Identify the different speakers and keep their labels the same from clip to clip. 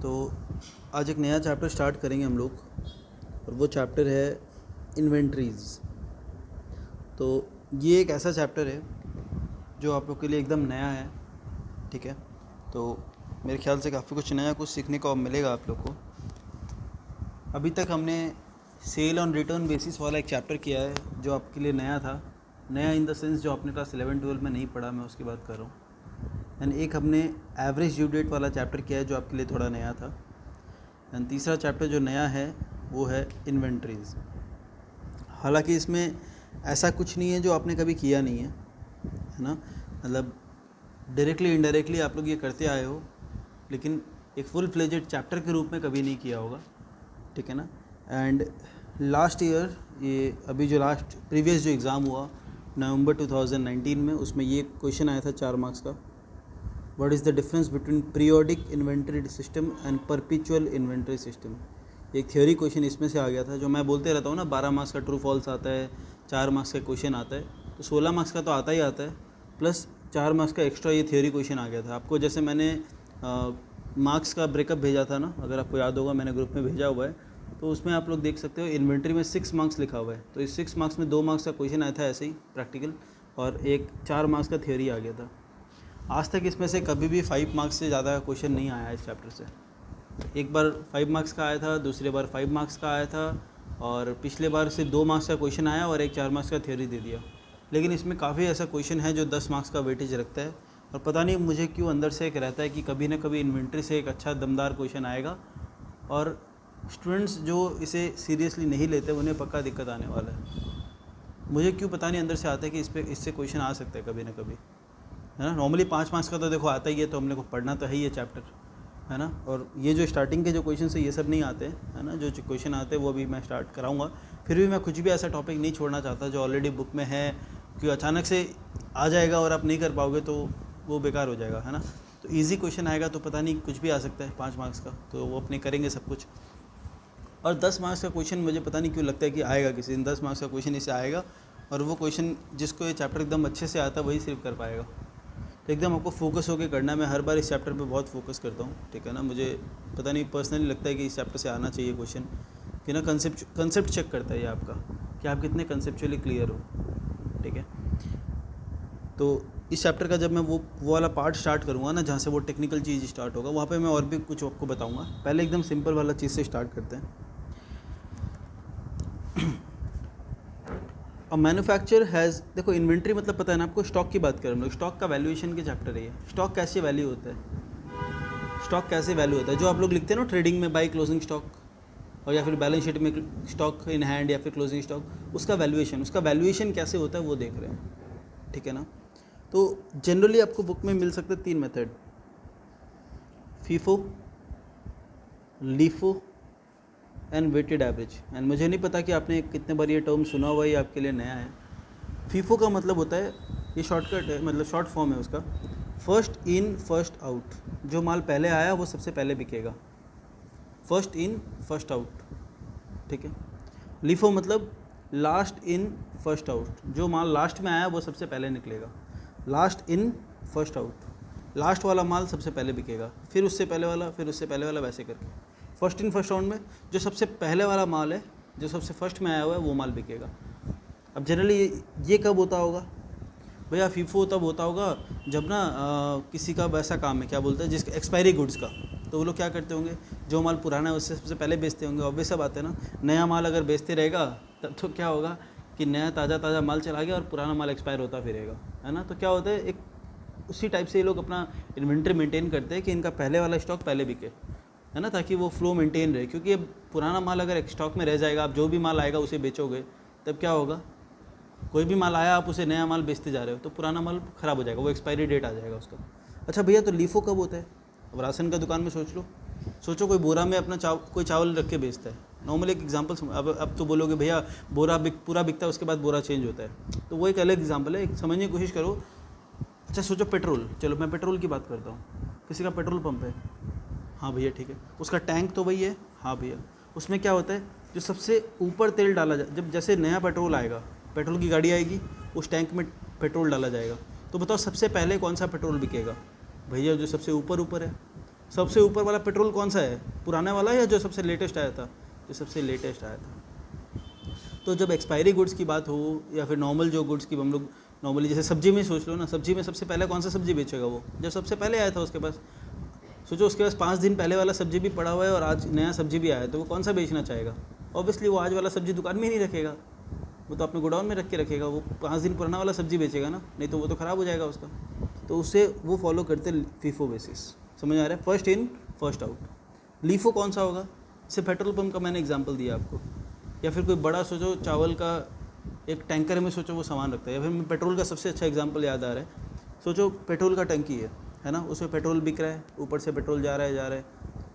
Speaker 1: तो आज एक नया चैप्टर स्टार्ट करेंगे हम लोग, और वो चैप्टर है इन्वेंट्रीज़। तो ये एक ऐसा चैप्टर है जो आप लोग के लिए एकदम नया है, ठीक है। तो मेरे ख्याल से काफ़ी कुछ नया कुछ सीखने को मिलेगा आप लोग को। अभी तक हमने सेल ऑन रिटर्न बेसिस वाला एक चैप्टर किया है जो आपके लिए नया था। नया इन द सेंस जो आपने क्लास 11-12 में नहीं पढ़ा, मैं उसकी बात कर रहा हूँ। एंड एक हमने एवरेज ड्यू डेट वाला चैप्टर किया है जो आपके लिए थोड़ा नया था। एंड तीसरा चैप्टर जो नया है वो है इन्वेंट्रीज़। हालांकि इसमें ऐसा कुछ नहीं है जो आपने कभी किया नहीं है ना। मतलब डायरेक्टली इनडायरेक्टली आप लोग ये करते आए हो, लेकिन एक फुल फ्लेजेड चैप्टर के रूप में कभी नहीं किया होगा, ठीक है ना। एंड लास्ट ईयर, ये अभी जो लास्ट प्रीवियस जो एग्ज़ाम हुआ नवंबर 2019 में, उसमें ये क्वेश्चन आया था 4 मार्क्स का। What is the difference between periodic inventory system and perpetual inventory system. एक थ्योरी क्वेश्चन इसमें से आ गया था। जो मैं बोलते रहता हूँ ना, 12 मार्क्स का ट्रू फॉल्स आता है, 4 मार्क्स का क्वेश्चन आता है, तो 16 मार्क्स का तो आता ही आता है, प्लस 4 मार्क्स का एक्स्ट्रा ये थ्योरी क्वेश्चन आ गया था आपको। जैसे मैंने मार्क्स का ब्रेकअप भेजा था ना, अगर आपको याद होगा, मैंने ग्रुप में भेजा हुआ है, तो उसमें आप लोग देख सकते हो इन्वेंट्री में 6 मार्क्स लिखा हुआ है। तो इस 6 मार्क्स में 2 मार्क्स का क्वेश्चन आया था ऐसे ही प्रैक्टिकल, और एक 4 मार्क्स का थ्योरी आ गया था। आज तक इसमें से कभी भी 5 मार्क्स से ज़्यादा का क्वेश्चन नहीं आया इस चैप्टर से। एक बार 5 मार्क्स का आया था, दूसरे बार 5 मार्क्स का आया था, और पिछले बार से 2 मार्क्स का क्वेश्चन आया और एक 4 मार्क्स का थ्योरी दे दिया। लेकिन इसमें काफ़ी ऐसा क्वेश्चन है जो 10 मार्क्स का वेटेज रखता है, और पता नहीं मुझे क्यों अंदर से एक रहता है कि कभी ना कभी इन्वेंट्री से एक अच्छा दमदार क्वेश्चन आएगा, और स्टूडेंट्स जो इसे सीरियसली नहीं लेते उन्हें पक्का दिक्कत आने वाला है। मुझे क्यों पता नहीं अंदर से आता है कि इससे क्वेश्चन आ सकता है कभी ना कभी, है ना। नॉर्मली 5 मार्क्स का तो देखो आता ही है, तो हमने को पढ़ना तो है ही ये चैप्टर, है ना। और ये जो स्टार्टिंग के जो क्वेश्चन है ये सब नहीं आते हैं, है ना। जो क्वेश्चन आते हैं वो भी मैं स्टार्ट कराऊंगा। फिर भी मैं कुछ भी ऐसा टॉपिक नहीं छोड़ना चाहता जो ऑलरेडी बुक में है, क्योंकि अचानक से आ जाएगा और आप नहीं कर पाओगे तो वो बेकार हो जाएगा, है ना। तो ईजी क्वेश्चन आएगा तो पता नहीं कुछ भी आ सकता है 5 मार्क्स का, तो वो अपने करेंगे सब कुछ। और 10 मार्क्स का क्वेश्चन मुझे पता नहीं क्यों लगता है कि आएगा किसी दिन 10 मार्क्स का क्वेश्चन इससे आएगा, और वो क्वेश्चन जिसको ये चैप्टर एकदम अच्छे से आता है वही सिर्फ कर पाएगा। तो एकदम आपको फोकस होकर करना है। मैं हर बार इस चैप्टर पे बहुत फोकस करता हूँ, ठीक है ना। मुझे पता नहीं पर्सनली लगता है कि इस चैप्टर से आना चाहिए क्वेश्चन, कि ना कंसेप्ट चेक करता है ये आपका, कि आप कितने कंसेप्चुअली क्लियर हो, ठीक है। तो इस चैप्टर का जब मैं वो वाला पार्ट स्टार्ट करूँगा ना, जहाँ से वो टेक्निकल चीज़ स्टार्ट होगा, वहाँ पे मैं और भी कुछ आपको बताऊँगा। पहले एकदम सिंपल वाला चीज़ से स्टार्ट करते हैं। और मैन्युफैक्चर हैज़, देखो इन्वेंट्री मतलब पता है ना आपको, स्टॉक की बात करें हम लोग। स्टॉक का वैल्यूएशन के चैप्टर है ये। स्टॉक कैसे वैल्यू होता है, स्टॉक कैसे वैल्यू होता है, जो आप लोग लिखते हैं ना ट्रेडिंग में, बाई क्लोजिंग स्टॉक, और या फिर बैलेंस शीट में स्टॉक इन हैंड या फिर क्लोजिंग स्टॉक, उसका वैल्यूएशन कैसे होता है वो देख रहे हैं, ठीक है ना। तो जनरली आपको बुक में मिल सकते हैं 3 method, FIFO, LIFO and weighted average. And मुझे नहीं पता कि आपने कितने बार ये टर्म सुना हुआ है या आपके लिए नया है। फीफो का मतलब होता है, ये शॉर्टकट है, मतलब शॉर्ट फॉर्म है उसका, फर्स्ट इन फर्स्ट आउट। जो माल पहले आया वो सबसे पहले बिकेगा, फर्स्ट इन फर्स्ट आउट, ठीक है। लीफो मतलब लास्ट इन फर्स्ट आउट। जो माल लास्ट में आया वो सबसे पहले निकलेगा, last in first out. Last वाला माल सबसे पहले बिकेगा, फिर उससे पहले वाला, फिर उससे पहले वाला, वैसे करके। फर्स्ट इन फर्स्ट आउट में जो सबसे पहले वाला माल है, जो सबसे फर्स्ट में आया हुआ है, वो माल बिकेगा। अब जनरली ये कब होता होगा भैया? फीफो तब होता होगा जब ना किसी का वैसा काम है, क्या बोलते हैं, जिसका एक्सपायरी गुड्स का, तो वो लोग क्या करते होंगे, जो माल पुराना है उससे सबसे पहले बेचते होंगे। ऑब्वियस सा बात है ना, नया माल अगर बेचते रहेगा तब तो क्या होगा कि नया ताज़ा माल चला गया और पुराना माल एक्सपायर होता फिरेगा, है ना। तो क्या होता है, एक उसी टाइप से ये लोग अपना इन्वेंट्री मेंटेन करते हैं कि इनका पहले वाला स्टॉक पहले बिके, है ना, ताकि वो फ्लो मेंटेन रहे। क्योंकि अब पुराना माल अगर स्टॉक में रह जाएगा, आप जो भी माल आएगा उसे बेचोगे, तब क्या होगा, कोई भी माल आया आप उसे नया माल बेचते जा रहे हो तो पुराना माल ख़राब हो जाएगा, वो एक्सपायरी डेट आ जाएगा उसका। अच्छा भैया, तो लीफो कब होता है? अब राशन का दुकान में सोच लो, सोचो कोई बोरा में अपना कोई चावल रख के बेचता है। नॉर्मली एक एग्जांपल, अब तो बोलोगे भैया बोरा पूरा बिकता है उसके बाद बोरा चेंज होता है, तो वो एक अलग एग्जांपल है, एक समझने की कोशिश करो। अच्छा सोचो पेट्रोल, चलो मैं पेट्रोल की बात करता हूँ। किसी का पेट्रोल पंप है, हाँ भैया ठीक है, उसका टैंक तो वही है, हाँ भैया। उसमें क्या होता है, जो सबसे ऊपर तेल डाला जाए, जब जैसे नया पेट्रोल आएगा, पेट्रोल की गाड़ी आएगी, उस टैंक में पेट्रोल डाला जाएगा, तो बताओ सबसे पहले कौन सा पेट्रोल बिकेगा? भैया जो सबसे ऊपर है, सबसे ऊपर वाला पेट्रोल कौन सा है, पुराना वाला या जो सबसे लेटेस्ट आया था? जो सबसे लेटेस्ट आया था। तो जब एक्सपायरी गुड्स की बात हो या फिर नॉर्मल जो गुड्स की हम लोग नॉर्मली जैसे सब्जी में सोच लो ना, सब्जी में सबसे पहले कौन सा सब्जी बेचेगा वो, जो सबसे पहले आया था उसके पास। सोचो उसके पास 5 दिन पहले वाला सब्जी भी पड़ा हुआ है और आज नया सब्जी भी आया है, तो वो कौन सा बेचना चाहेगा? ऑब्वियसली वो आज वाला सब्जी दुकान में ही नहीं रखेगा, वो तो अपने गोडाउन में रख के रखेगा, वो 5 दिन पुराना वाला सब्जी बेचेगा ना, नहीं तो वो तो ख़राब हो जाएगा उसका। तो उससे वो फॉलो करते फीफो बेसिस, समझ आ रहा है? First in first out. LIFO कौन सा होगा? जैसे पेट्रोल पंप का मैंने एग्जांपल दिया आपको, या फिर कोई बड़ा सोचो चावल का एक टैंकर में सोचो वो सामान रखता है, या फिर पेट्रोल का सबसे अच्छा एग्जांपल याद आ रहा है। सोचो पेट्रोल का टंकी है ना, उसमें पेट्रोल बिक रहा है, ऊपर से पेट्रोल जा रहा है,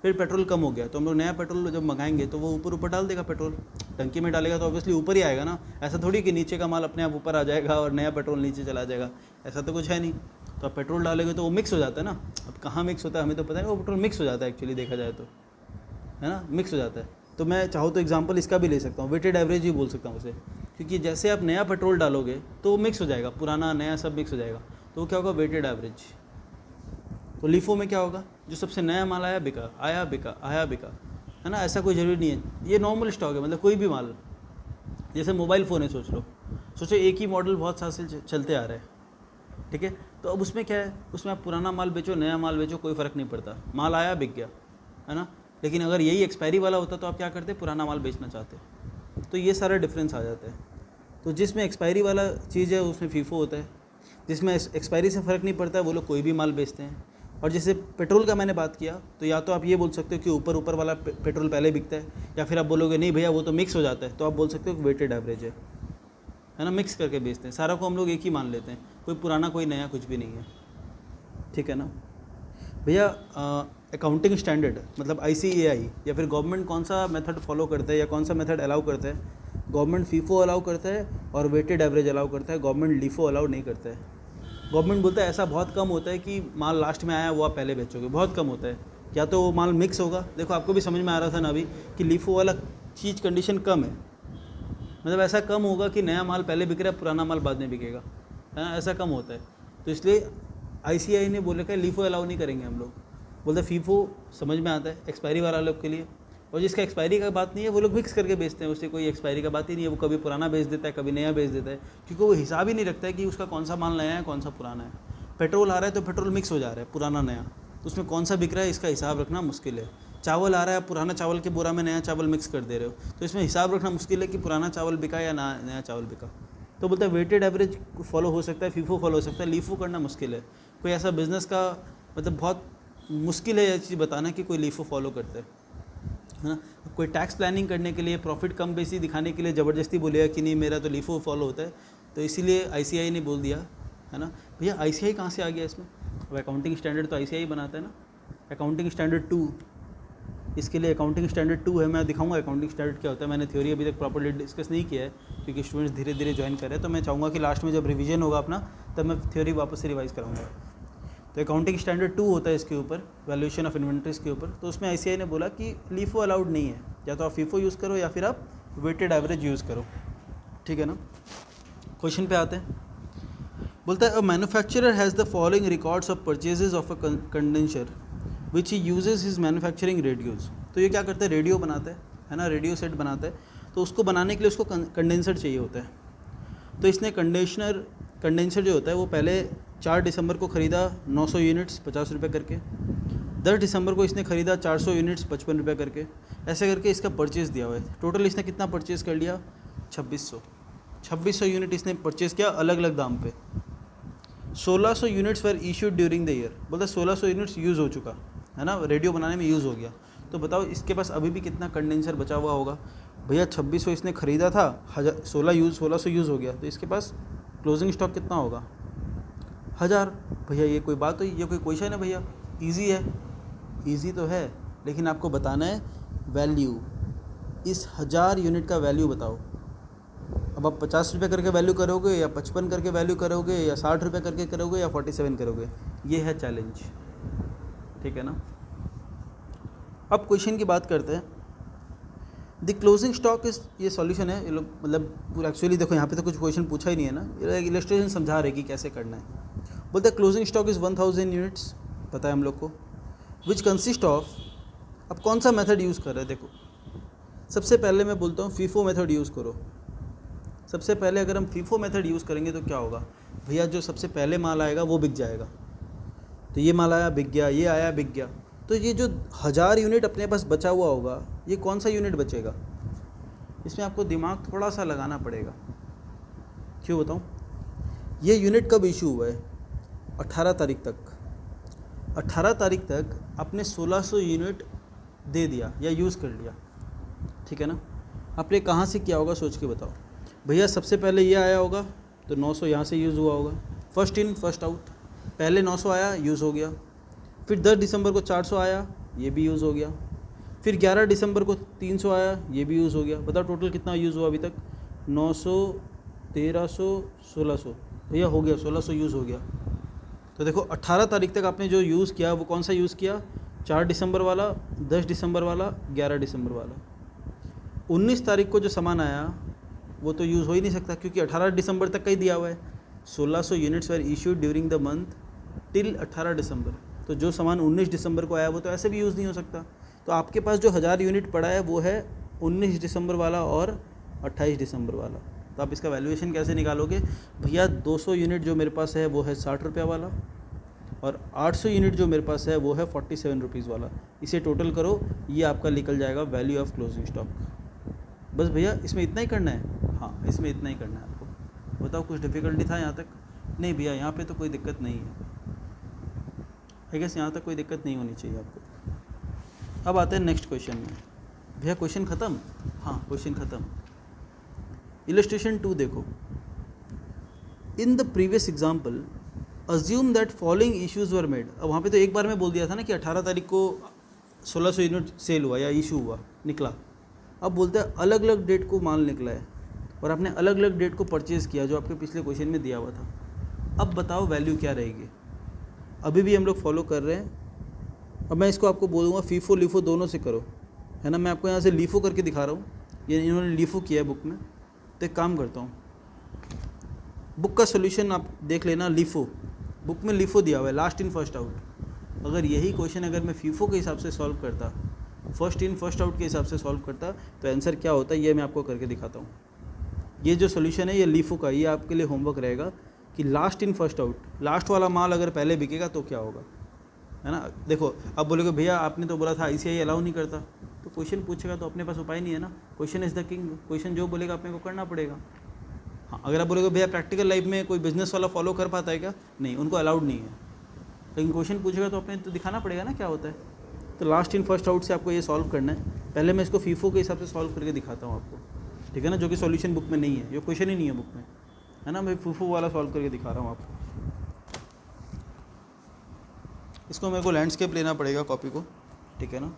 Speaker 1: फिर पेट्रोल कम हो गया तो हम लोग नया पेट्रोल जब मंगाएंगे तो वो ऊपर डाल देगा पेट्रोल, टंकी में डालेगा तो ऑब्वियसली ऊपर ही आएगा ना। ऐसा थोड़ी कि नीचे का माल अपने आप ऊपर आ जाएगा और नया पेट्रोल नीचे चला जाएगा, ऐसा तो कुछ है नहीं। तो आप पेट्रोल डालेंगे तो वो मिक्स हो जाता है ना। अब कहाँ मिक्स होता है हमें तो पता है, वो पेट्रोल मिक्स हो जाता है एक्चुअली देखा जाए तो, है ना, मिक्स हो जाता है। तो मैं चाहूँ तो एग्जांपल इसका भी ले सकता हूँ, वेटेड एवरेज ही बोल सकता हूँ उसे, क्योंकि जैसे आप नया पेट्रोल डालोगे तो वो मिक्स हो जाएगा, पुराना नया सब मिक्स हो जाएगा, तो वो क्या होगा, वेटेड एवरेज। तो लीफो में क्या होगा, जो सबसे नया माल आया बिका, आया बिका, आया बिका, है ना। ऐसा कोई ज़रूरी नहीं है, ये नॉर्मल स्टॉक है, मतलब कोई भी माल। जैसे मोबाइल फ़ोन है, सोचो एक ही मॉडल बहुत साल से चलते आ रहा है, ठीक है। तो अब उसमें क्या है, उसमें आप पुराना माल बेचो नया माल बेचो कोई फ़र्क नहीं पड़ता, माल आया बिक गया, है ना। लेकिन अगर यही एक्सपायरी वाला होता तो आप क्या करते, पुराना माल बेचना चाहते। तो ये सारा डिफरेंस आ जाता है। तो जिसमें एक्सपायरी वाला चीज़ है उसमें फीफो होता है, जिसमें एक्सपायरी से फ़र्क नहीं पड़ता है वो लोग कोई भी माल बेचते हैं। और जैसे पेट्रोल का मैंने बात किया, तो या तो आप ये बोल सकते हो कि ऊपर वाला पेट्रोल पहले बिकता है, या फिर आप बोलोगे नहीं भैया वो तो मिक्स हो जाता है, तो आप बोल सकते हो कि वेटेड एवरेज है ना, मिक्स करके बेचते हैं। सारा को हम लोग एक ही मान लेते हैं, कोई पुराना कोई नया कुछ भी नहीं है, ठीक है ना भैया। अकाउंटिंग स्टैंडर्ड मतलब ICAI या फिर गवर्नमेंट कौन सा मेथड फॉलो करता है या कौन सा मेथड अलाउ करता है? गवर्नमेंट फीफो अलाउ करता है और वेटेड एवरेज अलाउ करता है, गवर्नमेंट लीफो अलाउ नहीं करता है। गवर्नमेंट बोलता है ऐसा बहुत कम होता है कि माल लास्ट में आया वो आप पहले बेचोगे, बहुत कम होता है, या तो वो माल मिक्स होगा। देखो आपको भी समझ में आ रहा था ना अभी कि लीफो वाला चीज़ कंडीशन कम है, मतलब ऐसा कम होगा कि नया माल पहले बिक रहा है पुराना माल बाद में बिकेगा, है ना, ऐसा कम होता है। तो इसलिए ICAI ने बोले कि लीफो अलाउ नहीं करेंगे हम लोग, बोलते फीफो समझ में आता है एक्सपायरी वाला लोग के लिए, और जिसका एक्सपायरी का बात नहीं है वो लोग मिक्स करके बेचते हैं, उससे कोई एक्सपायरी का बात ही नहीं है, वो कभी पुराना बेच देता है कभी नया बेच देता है, क्योंकि वो हिसाब ही नहीं रखता है कि उसका कौन सा माल नया है कौन सा पुराना है। पेट्रोल आ रहा है तो पेट्रोल मिक्स हो जा रहा है पुराना नया, तो उसमें कौन सा बिक रहा है इसका हिसाब रखना मुश्किल है। चावल आ रहा है, पुराना चावल के बोरा में नया चावल मिक्स कर दे रहे हो, तो इसमें हिसाब रखना मुश्किल है कि पुराना चावल बिका या नया चावल बिका। तो बोलते हैं वेटेड एवरेज फॉलो हो सकता है, फीफो फॉलो हो सकता है, लीफो करना मुश्किल है। कोई ऐसा बिजनेस का मतलब बहुत मुश्किल है ये चीज़ बताना कि कोई लीफो फॉलो करता है ना। कोई टैक्स प्लानिंग करने के लिए प्रॉफिट कम बेसी दिखाने के लिए ज़बरदस्ती बोलेगा कि नहीं मेरा तो लीफो फॉलो होता है, तो इसीलिए ICAI ने बोल दिया, है ना। भैया ICAI कहाँ से आ गया इसमें? अब अकाउंटिंग स्टैंडर्ड तो ICAI बनाता है ना। अकाउंटिंग स्टैंडर्ड 2, इसके लिए अकाउंटिंग स्टैंडर्ड 2 है, मैं दिखाऊंगा अकाउंटिंग स्टैंडर्ड क्या होता है। मैंने थ्योरी अभी तक प्रॉपर्ली डिस्कस नहीं किया है क्योंकि स्टूडेंट्स धीरे धीरे ज्वाइन कर रहे हैं, तो मैं चाहूँगा कि लास्ट में जब रिवीजन होगा अपना तब मैं थ्योरी वापस से रिवाइज़ कराऊंगा। तो अकाउंटिंग स्टैंडर्ड 2 होता है इसके ऊपर, वैल्यूएशन ऑफ इन्वेंट्रीज के ऊपर। तो उसमें ICAI ने बोला कि लीफो अलाउड नहीं है, या तो आप फीफो यूज़ करो या फिर आप वेटेड एवरेज यूज़ करो, ठीक है ना। क्वेश्चन पे आते हैं, बोलता है a manufacturer has the following records of purchases of a condenser which he uses his manufacturing radios. तो ये क्या करता है, रेडियो बनाता है ना, रेडियो सेट बनाता है, तो उसको बनाने के लिए उसको कंडेंसर चाहिए होता है। तो इसने कंडेंसर जो होता है वो पहले 4 दिसंबर को ख़रीदा 900 यूनिट्स 50 रुपये करके, 10 दिसंबर को इसने ख़रीदा 400 यूनिट्स 55 रुपये करके, ऐसे करके इसका परचेज़ दिया हुआ है। टोटल इसने कितना परचेज़ कर लिया, 2600 यूनिट इसने परचेज़ किया अलग अलग दाम पे। 1600 units were issued during the year, बोलता 1600 यूनिट्स यूज़ हो चुका है ना, रेडियो बनाने में यूज़ हो गया। तो बताओ इसके पास अभी भी कितना कंडेंसर बचा हुआ होगा। भैया 2600 इसने ख़रीदा था, 1600 यूज़ हो गया, तो इसके पास क्लोजिंग स्टॉक कितना होगा, 1000। भैया ये कोई बात हुई, ये कोई क्वेश्चन है भैया? इजी है, इजी तो है, लेकिन आपको बताना है वैल्यू, इस 1000 यूनिट का वैल्यू बताओ। अब आप 50 रुपये करके वैल्यू करोगे या 55 करके वैल्यू करोगे या 60 रुपये करके करोगे या 47 करोगे, ये है चैलेंज, ठीक है ना। अब क्वेश्चन की बात करते हैं, द क्लोजिंग स्टॉक इस, ये सॉल्यूशन है, ये लोग मतलब पूरा एक्चुअली देखो यहाँ पे तो कुछ क्वेश्चन पूछा ही नहीं है ना, ये इलस्ट्रेशन समझा रहे कि कैसे करना है। बोलते हैं क्लोजिंग स्टॉक इज़ 1000 यूनिट्स, पता है हम लोग को, विच कंसिस्ट ऑफ, अब कौन सा मेथड यूज़ कर रहे हैं देखो, सबसे पहले मैं बोलता हूँ फीफो मेथड यूज़ करो। सबसे पहले अगर हम फीफो मेथड यूज़ करेंगे तो क्या होगा भैया, जो सबसे पहले माल आएगा वो बिक जाएगा। तो ये माल आया बिक गया, ये आया बिक गया, तो ये जो 1000 यूनिट अपने पास बचा हुआ होगा, ये कौन सा यूनिट बचेगा? इसमें आपको दिमाग थोड़ा सा लगाना पड़ेगा। क्यों बताऊँ? ये यूनिट कब इशू हुआ है? 18 तारीख तक। 18 तारीख तक आपने 1600 यूनिट दे दिया या यूज़ कर लिया, ठीक है ना। आपने कहाँ से किया होगा सोच के बताओ भैया। सबसे पहले ये आया होगा तो 900 यहाँ से यूज़ हुआ होगा, फर्स्ट इन फर्स्ट आउट। पहले 900 आया, यूज़ हो गया। फिर 10 दिसंबर को 400 आया, ये भी यूज़ हो गया। फिर 11 दिसंबर को 300 आया, ये भी यूज़ हो गया। बताओ टोटल कितना यूज़ हुआ अभी तक? 900, 1300, 1600, भैया हो गया 1600 यूज़ हो गया। तो देखो 18 तारीख तक आपने जो यूज़ किया वो कौन सा यूज़ किया? 4 दिसंबर वाला, 10 दिसंबर वाला, 11 दिसंबर वाला। 19 तारीख को जो सामान आया वो तो यूज़ हो ही नहीं सकता, क्योंकि 18 दिसंबर तक का ही दिया हुआ है। 1600 units were issued during the month till 18 दिसंबर। तो जो सामान 19 दिसंबर को आया वो तो ऐसे भी यूज़ नहीं हो सकता। तो आपके पास जो 1000 यूनिट पड़ा है वो है 19 दिसंबर वाला और 28 दिसंबर वाला। तो आप इसका वैल्यूएशन कैसे निकालोगे भैया? 200 यूनिट जो मेरे पास है वो है 60 रुपये वाला, और 800 यूनिट जो मेरे पास है वो है 47 रुपीज़ वाला। इसे टोटल करो, ये आपका निकल जाएगा वैल्यू ऑफ क्लोजिंग स्टॉक। बस भैया इसमें इतना ही करना है? हाँ, इसमें इतना ही करना है आपको। बताओ कुछ डिफ़िकल्टी था यहाँ तक? नहीं भैया, यहाँ पे तो कोई दिक्कत नहीं है। आई गेस यहाँ तक कोई दिक्कत नहीं होनी चाहिए आपको। अब आते हैं नेक्स्ट क्वेश्चन में। भैया क्वेश्चन ख़त्म? हाँ, क्वेश्चन ख़त्म। इलस्ट्रेशन 2 देखो। In the previous example assume that following issues were made. अब वहाँ पे तो एक बार मैं बोल दिया था ना कि 18 तारीख को 1600 यूनिट सेल हुआ या इशू हुआ, निकला। अब बोलते हैं अलग अलग डेट को माल निकला है और आपने अलग अलग डेट को परचेज़ किया, जो आपके पिछले क्वेश्चन में दिया हुआ था। अब बताओ वैल्यू क्या रहेगी? अभी भी हम लोग फॉलो कर रहे हैं। अब मैं इसको आपको बोलूँगा फीफो लीफो दोनों से करो, है ना। मैं आपको यहाँ से लीफो करके दिखा रहा हूँ, ये इन्होंने लीफो किया है बुक में। तो एक काम करता हूँ, बुक का सोल्यूशन आप देख लेना। लीफो बुक में लीफो दिया हुआ है, लास्ट इन फर्स्ट आउट। अगर यही क्वेश्चन अगर मैं फीफो के हिसाब से सॉल्व करता, फर्स्ट इन फर्स्ट आउट के हिसाब से सॉल्व करता, तो आंसर क्या होता है ये मैं आपको करके दिखाता हूँ। ये जो सोल्यूशन है ये लीफो का, ये आपके लिए होमवर्क रहेगा कि last in first out, last वाला माल अगर पहले बिकेगा तो क्या होगा, है ना। देखो अब बोलोगे भैया आपने तो बोला था ICI अलाउ नहीं करता, तो क्वेश्चन पूछेगा तो अपने पास उपाय नहीं है ना। Question is the king, question जो बोलेगा अपने को करना पड़ेगा। हाँ, अगर आप बोलोगे भैया प्रैक्टिकल लाइफ में कोई बिजनेस वाला फॉलो कर पाता है क्या? नहीं, उनको अलाउड नहीं है। लेकिन क्वेश्चन पूछेगा तो अपने तो दिखाना पड़ेगा ना क्या होता है। तो लास्ट इन फर्स्ट आउट से आपको ये सॉल्व करना है। पहले मैं इसको फीफो के हिसाब से सॉल्व करके दिखाता हूँ आपको, ठीक है ना, जो कि सॉल्यूशन बुक में नहीं है, ये क्वेश्चन ही नहीं है बुक में, है ना। मैं फीफो वाला सॉल्व करके दिखा रहा हूँ आपको। इसको मेरे को लैंडस्केप लेना पड़ेगा कॉपी को, ठीक है ना।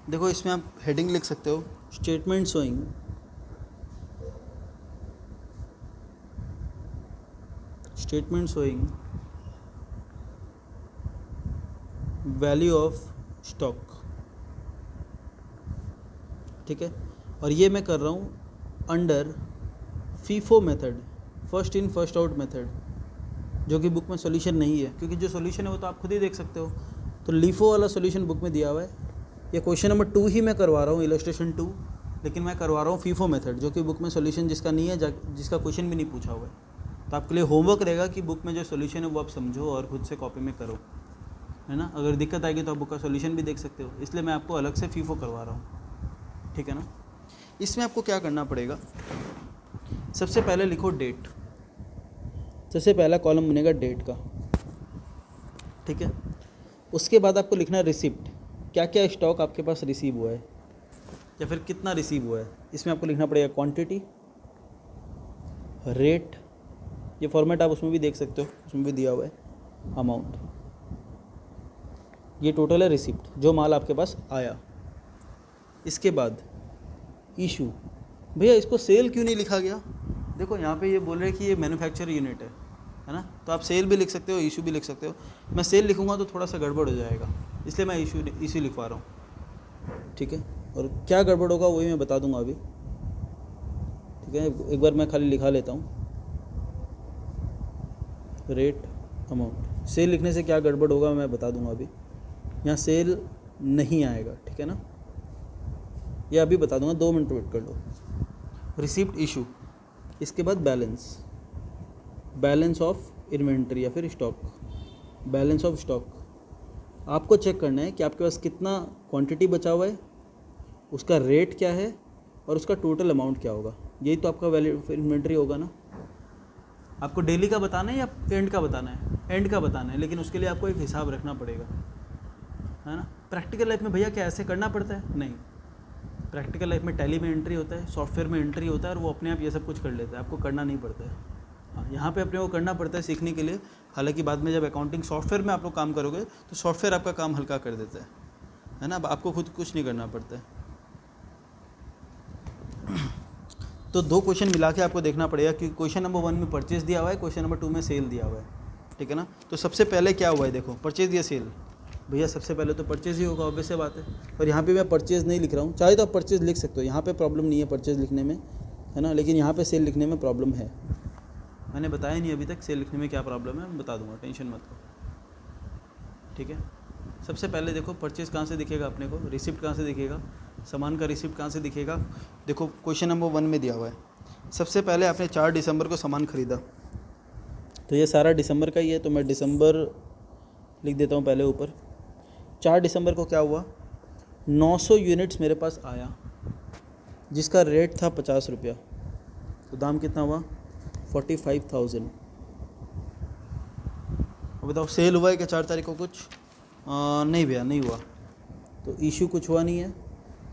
Speaker 1: देखो इसमें आप हेडिंग लिख सकते हो, statement showing value of stock, ठीक है। और ये मैं कर रहा हूँ under FIFO method, first in first out method, जो कि बुक में सॉल्यूशन नहीं है, क्योंकि जो सॉल्यूशन है वो तो आप खुद ही देख सकते हो। तो लीफो वाला सॉल्यूशन बुक में दिया हुआ है। ये क्वेश्चन नंबर 2 ही मैं करवा रहा हूँ, इलस्ट्रेशन 2, लेकिन मैं करवा रहा हूँ फीफो मेथड, जो कि बुक में सॉल्यूशन जिसका नहीं है, जिसका क्वेश्चन भी नहीं पूछा हुआ है। तो आपके लिए होमवर्क रहेगा कि बुक में जो सॉल्यूशन है वो आप समझो और खुद से कॉपी में करो, है ना। अगर दिक्कत आएगी तो आप बुक का सॉल्यूशन भी देख सकते हो, इसलिए मैं आपको अलग से फीफो करवा रहा हूँ, ठीक है ना। इसमें आपको क्या करना पड़ेगा, सबसे पहले लिखो डेट। सबसे पहला कॉलम बनेगा डेट का, ठीक है। उसके बाद आपको लिखना है रिसिप्ट, क्या क्या स्टॉक आपके पास रिसीव हुआ है या फिर कितना रिसीव हुआ है। इसमें आपको लिखना पड़ेगा क्वांटिटी, रेट, ये फॉर्मेट आप उसमें भी देख सकते हो, उसमें भी दिया हुआ है, अमाउंट। ये टोटल है रिसिप्ट, जो माल आपके पास आया। इसके बाद इशू, भैया इसको सेल क्यों नहीं लिखा गया? देखो यहाँ पे ये बोल रहे हैं कि ये मैन्युफैक्चर यूनिट है ना, तो आप सेल भी लिख सकते हो, इशू भी लिख सकते हो। मैं सेल लिखूँगा तो थोड़ा सा गड़बड़ हो जाएगा, इसलिए मैं इशू लिखवा रहा हूँ, ठीक है। और क्या गड़बड़ होगा वही मैं बता दूंगा अभी, ठीक है। एक बार मैं खाली लिखा लेता हूँ, रेट अमाउंट। सेल लिखने से क्या गड़बड़ होगा मैं बता दूंगा अभी। यहाँ सेल नहीं आएगा, ठीक है ना, ये अभी बता दूंगा, 2 मिनट वेट कर लो। रिसिप्ट इशू, इसके बाद बैलेंस, बैलेंस ऑफ इन्वेंट्री या फिर स्टॉक, बैलेंस ऑफ स्टॉक। आपको चेक करना है कि आपके पास कितना क्वांटिटी बचा हुआ है, उसका रेट क्या है और उसका टोटल अमाउंट क्या होगा। यही तो आपका वैल्यू इन्वेंट्री होगा ना। आपको डेली का बताना है या एंड का बताना है? एंड का बताना है, लेकिन उसके लिए आपको एक हिसाब रखना पड़ेगा, है ना। प्रैक्टिकल लाइफ में भैया क्या ऐसे करना पड़ता है? नहीं, प्रैक्टिकल लाइफ में टैली में एंट्री होता है, सॉफ्टवेयर में एंट्री होता है और वो अपने आप ये सब कुछ कर लेता है, आपको करना नहीं पड़ता है। हाँ, यहाँ पे अपने को करना पड़ता है सीखने के लिए। हालांकि बाद में जब अकाउंटिंग सॉफ्टवेयर में आप लोग काम करोगे तो सॉफ्टवेयर आपका काम हल्का कर देता है ना। आपको खुद कुछ नहीं करना पड़ता है। तो 2 क्वेश्चन मिला के आपको देखना पड़ेगा कि क्वेश्चन नंबर 1 में परचेज दिया हुआ है, क्वेश्चन नंबर 2 में सेल दिया हुआ है, ठीक है ना। तो सबसे पहले क्या हुआ है देखो, परचेज या सेल। भैया सबसे पहले तो परचेज ही होगा, ऑब्वियस बात है। और यहाँ पे मैं परचेज नहीं लिख रहा हूँ, चाहे तो आप परचेज लिख सकते हो, यहाँ पे प्रॉब्लम नहीं है परचेज लिखने में, है ना, लेकिन यहाँ पे सेल लिखने में प्रॉब्लम है। मैंने बताया नहीं अभी तक सेल लिखने में क्या प्रॉब्लम है, मैं बता दूंगा, टेंशन मत लो, ठीक है। सबसे पहले देखो परचेज कहाँ से दिखेगा अपने को, रिसिप्ट कहाँ से दिखेगा, सामान का रिसिप्ट कहाँ से दिखेगा। देखो क्वेश्चन नंबर 1 में दिया हुआ है, सबसे पहले आपने 4 दिसंबर को सामान खरीदा, तो ये सारा दिसंबर का ही है, तो मैं दिसंबर लिख देता हूँ पहले ऊपर। 4 दिसंबर को क्या हुआ, 900 यूनिट्स मेरे पास आया, जिसका रेट था 50 रुपया, तो दाम कितना हुआ 45,000। अब बताओ सेल हुआ है क्या 4 तारीख को कुछ? नहीं भैया नहीं हुआ, तो इशू कुछ हुआ नहीं है,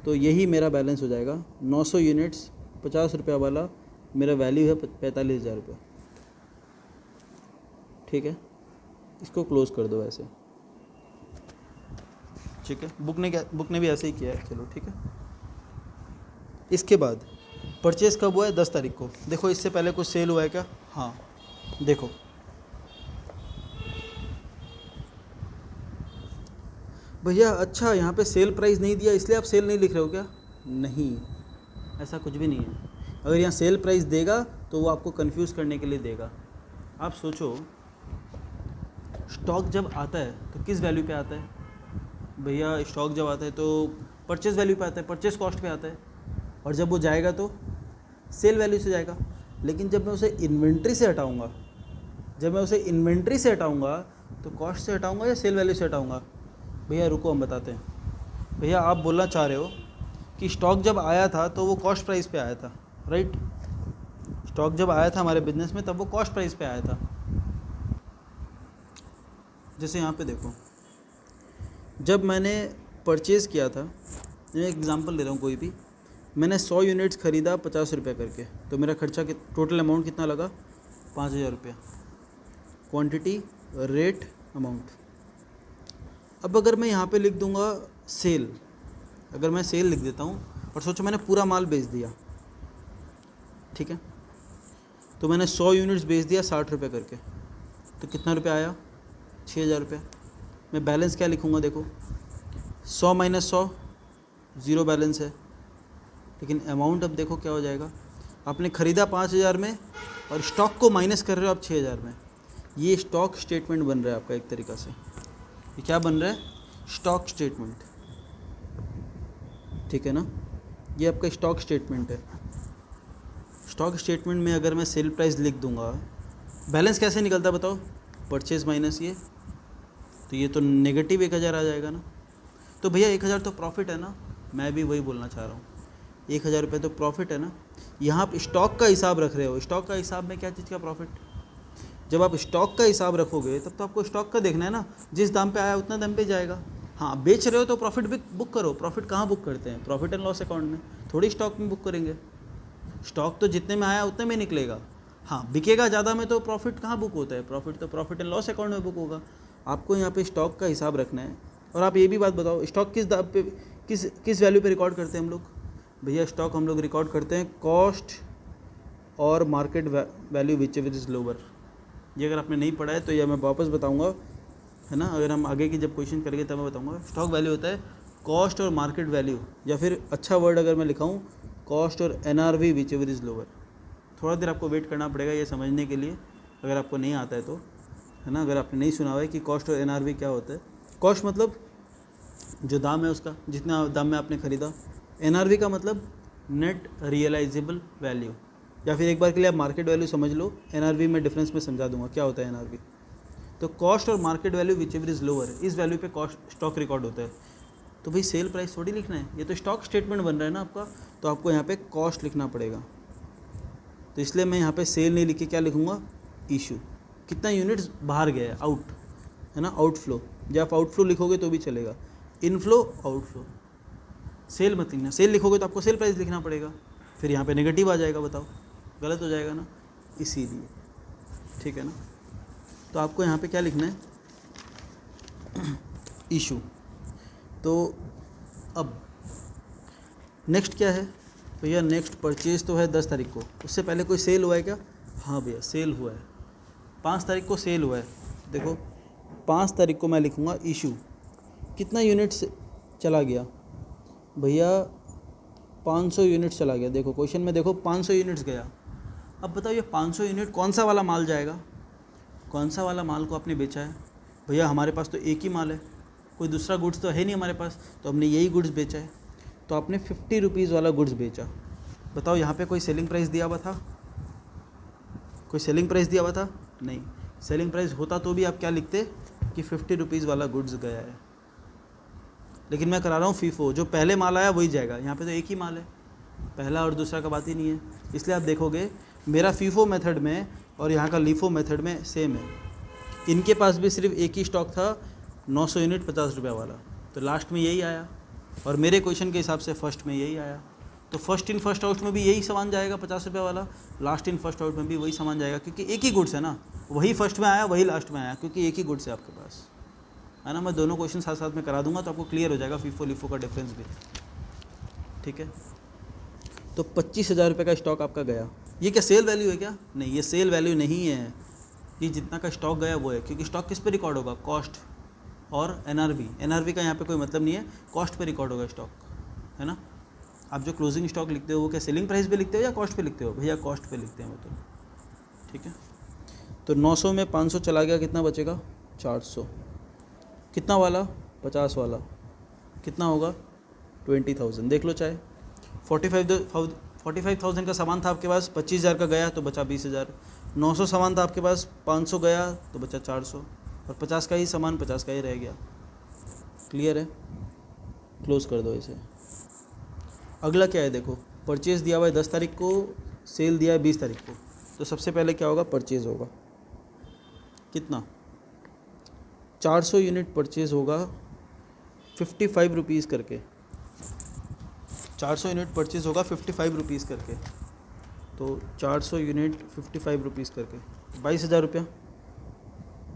Speaker 1: तो यही मेरा बैलेंस हो जाएगा। 900 यूनिट्स 50 रुपया वाला मेरा वैल्यू है 45,000 रुपया, ठीक है। इसको क्लोज कर दो ऐसे, ठीक है। बुक ने भी ऐसे ही किया है, चलो ठीक है। इसके बाद परचेज़ कब हुआ है? 10 तारीख को। देखो इससे पहले कुछ सेल हुआ है क्या? हाँ देखो, भैया अच्छा यहाँ पे सेल प्राइस नहीं दिया इसलिए आप सेल नहीं लिख रहे हो क्या? नहीं, ऐसा कुछ भी नहीं है। अगर यहाँ सेल प्राइस देगा तो वो आपको कंफ्यूज करने के लिए देगा। आप सोचो स्टॉक जब आता है तो किस वैल्यू पे आता है? भैया स्टॉक जब आता है तो परचेज वैल्यू पे आता है, परचेज कॉस्ट पे आता है, और जब वो जाएगा तो सेल वैल्यू से जाएगा। लेकिन जब मैं उसे इन्वेंट्री से हटाऊंगा, तो कॉस्ट से हटाऊंगा या सेल वैल्यू से हटाऊंगा? भैया रुको हम बताते हैं। भैया आप बोलना चाह रहे हो कि स्टॉक जब आया था तो वो कॉस्ट प्राइस पे आया था, राइट। स्टॉक जब आया था हमारे बिजनेस में तब वो कॉस्ट प्राइस पे आया था। जैसे यहाँ पे देखो, जब मैंने परचेज़ किया था, मैं एग्जांपल दे रहा हूँ कोई भी, मैंने 100 यूनिट्स ख़रीदा 50 रुपये करके, तो मेरा खर्चा टोटल अमाउंट कितना लगा? 5,000 रुपया। Quantity, rate, amount. अब अगर मैं यहाँ पे लिख दूँगा सेल, अगर मैं सेल लिख देता हूँ और सोचो मैंने पूरा माल बेच दिया, ठीक है, तो मैंने 100 यूनिट्स बेच दिया 60 रुपये करके, तो कितना रुपया आया? 6,000 रुपये। मैं बैलेंस क्या लिखूँगा? देखो 100 माइनस 100 ज़ीरो बैलेंस है, लेकिन अमाउंट अब देखो क्या हो जाएगा। आपने ख़रीदा 5,000 में और स्टॉक को माइनस कर रहे हो आप 6,000 में। ये स्टॉक स्टेटमेंट बन रहा है आपका एक तरीक़ा से। ये क्या बन रहा है? स्टॉक स्टेटमेंट, ठीक है ना। ये आपका स्टॉक स्टेटमेंट है। स्टॉक स्टेटमेंट में अगर मैं सेल प्राइस लिख दूंगा, बैलेंस कैसे निकलता है बताओ? परचेज माइनस ये, तो ये तो नेगेटिव 1,000 आ जाएगा ना। तो भैया 1,000 तो प्रॉफिट है ना, मैं भी वही बोलना चाह रहा हूँ, 1,000 रुपये तो प्रॉफिट है ना। यहाँ आप स्टॉक का हिसाब रख रहे हो, स्टॉक का हिसाब में क्या चीज़ का प्रॉफिट? जब आप स्टॉक का हिसाब रखोगे तब तो आपको स्टॉक का देखना है ना, जिस दाम पे आया उतना दाम पे जाएगा। हाँ बेच रहे हो तो प्रॉफिट भी बुक करो। प्रॉफिट कहाँ बुक करते हैं? प्रॉफिट एंड लॉस अकाउंट में, थोड़ी स्टॉक में बुक करेंगे। स्टॉक तो जितने में आया उतने में निकलेगा। हाँ बिकेगा ज़्यादा में तो प्रॉफिट कहाँ बुक होता है? प्रॉफिट तो प्रॉफिट एंड लॉस अकाउंट में बुक होगा। आपको यहाँ पे स्टॉक का हिसाब रखना है। और आप ये भी बात बताओ, स्टॉक किस दाम पे, किस वैल्यू पे रिकॉर्ड करते हैं हम लोग? भैया स्टॉक हम लोग रिकॉर्ड करते हैं कॉस्ट और market value which ever is lower. ये अगर आपने नहीं पढ़ा है तो ये मैं वापस बताऊंगा, है ना। अगर हम आगे की जब क्वेश्चन करेंगे तब मैं बताऊंगा। स्टॉक वैल्यू होता है कॉस्ट और मार्केट वैल्यू, या फिर अच्छा वर्ड अगर मैं लिखाऊं, कॉस्ट और NRV which ever is lower. थोड़ा देर आपको वेट करना पड़ेगा ये समझने के लिए, अगर आपको नहीं आता है तो। है ना, अगर आपने नहीं सुना हुआ है कि कॉस्ट और एनआरवी क्या होता है। कॉस्ट मतलब जो दाम है उसका, जितना दाम में आपने ख़रीदा। एनआरवी का मतलब नेट रियलाइजेबल वैल्यू, या फिर एक बार के लिए आप मार्केट वैल्यू समझ लो। एनआरवी में डिफरेंस में समझा दूंगा क्या होता है एनआरवी। तो कॉस्ट और market value which ever is lower, इस वैल्यू पे कॉस्ट स्टॉक रिकॉर्ड होता है। तो भाई सेल प्राइस थोड़ी लिखना है, ये तो स्टॉक स्टेटमेंट बन रहा है ना आपका, तो आपको यहाँ पे कॉस्ट लिखना पड़ेगा। तो इसलिए मैं यहाँ पे सेल नहीं लिख के क्या लिखूँगा, इशू। कितना यूनिट्स बाहर गया है, आउट, है ना, आउटफ्लो। जब आप आउटफ्लो लिखोगे तो भी चलेगा, इनफ्लो आउटफ्लो। सेल मत लिखना, सेल लिखोगे तो आपको सेल प्राइस लिखना पड़ेगा, फिर यहाँ पे नेगेटिव आ जाएगा, बताओ गलत हो जाएगा ना, इसीलिए। ठीक है ना, तो आपको यहाँ पे क्या लिखना है, इशू। तो अब नेक्स्ट क्या है भैया, नेक्स्ट परचेज तो है 10 तारीख को, उससे पहले कोई सेल हुआ है क्या? हाँ भैया सेल हुआ है, 5 तारीख को सेल हुआ है। देखो 5 तारीख को मैं लिखूँगा इशू, कितना यूनिट्स चला गया भैया, 500 यूनिट्स चला गया। देखो क्वेश्चन में देखो 500 यूनिट्स गया। अब बताओ ये 500 यूनिट कौन सा वाला माल जाएगा, कौन सा वाला माल को आपने बेचा है? भैया हमारे पास तो एक ही माल है, कोई दूसरा गुड्स तो है नहीं हमारे पास, तो हमने यही गुड्स बेचा है। तो आपने 50 रुपीज़ वाला गुड्स बेचा। बताओ यहाँ पे कोई सेलिंग प्राइस दिया हुआ था? कोई सेलिंग प्राइस दिया हुआ था? नहीं। सेलिंग प्राइस होता तो भी आप क्या लिखते कि 50 रुपीज़ वाला गुड्स गया है, लेकिन मैं करा रहा हूँ फीफो, जो पहले माल आया वही जाएगा। यहाँ पे तो एक ही माल है, पहला और दूसरा का बात ही नहीं है। इसलिए आप देखोगे मेरा फीफो मेथड में और यहाँ का लीफो मेथड में सेम है। इनके पास भी सिर्फ एक ही स्टॉक था, 900 यूनिट 50 रुपये वाला, तो लास्ट में यही आया, और मेरे क्वेश्चन के हिसाब से फर्स्ट में यही आया। तो फर्स्ट इन फर्स्ट आउट में भी यही सामान जाएगा 50 रुपये वाला, लास्ट इन फर्स्ट आउट में भी वही सामान जाएगा, क्योंकि एक ही गुड्स है ना, वही फर्स्ट में आया वही लास्ट में आया, क्योंकि एक ही गुड्स है आपके पास, है ना। मैं दोनों क्वेश्चन साथ साथ में करा दूंगा तो आपको क्लियर हो जाएगा फीफो लिफो का डिफरेंस भी। ठीक है, तो 25,000 रुपये का स्टॉक आपका गया। ये क्या सेल वैल्यू है क्या? नहीं, ये सेल वैल्यू नहीं है, ये जितना का स्टॉक गया वो है, क्योंकि स्टॉक किस पे रिकॉर्ड होगा, कॉस्ट और एनआरवी। एनआरवी का यहाँ पे कोई मतलब नहीं है, कॉस्ट पे रिकॉर्ड होगा स्टॉक, है ना। आप जो क्लोजिंग स्टॉक लिखते हो वो क्या सेलिंग प्राइस पे लिखते हो या कॉस्ट पे लिखते हो? भैया कॉस्ट पे लिखते हैं वो तो। ठीक है, तो 900 में 500 चला गया, कितना बचेगा? 400। कितना वाला? 50 वाला, कितना होगा? 20,000। देख लो चाहे 45,000 का सामान था आपके पास, 25,000 का गया तो बचा 20,000। 900 सामान था आपके पास, 500 गया तो बचा 400, और 50 का ही सामान 50 का ही रह गया। क्लियर है, क्लोज कर दो इसे। अगला क्या है देखो, परचेज़ दिया हुआ है 10 तारीख को, सेल दिया है 20 तारीख को। तो सबसे पहले क्या होगा, परचेज़ होगा कितना, 400 यूनिट परचेज़ होगा 55 रुपीज़ करके। 400 यूनिट परचेज़ होगा 55 रुपीज़ करके, तो 400 यूनिट 55 रुपीज़ करके 22,000 रुपया।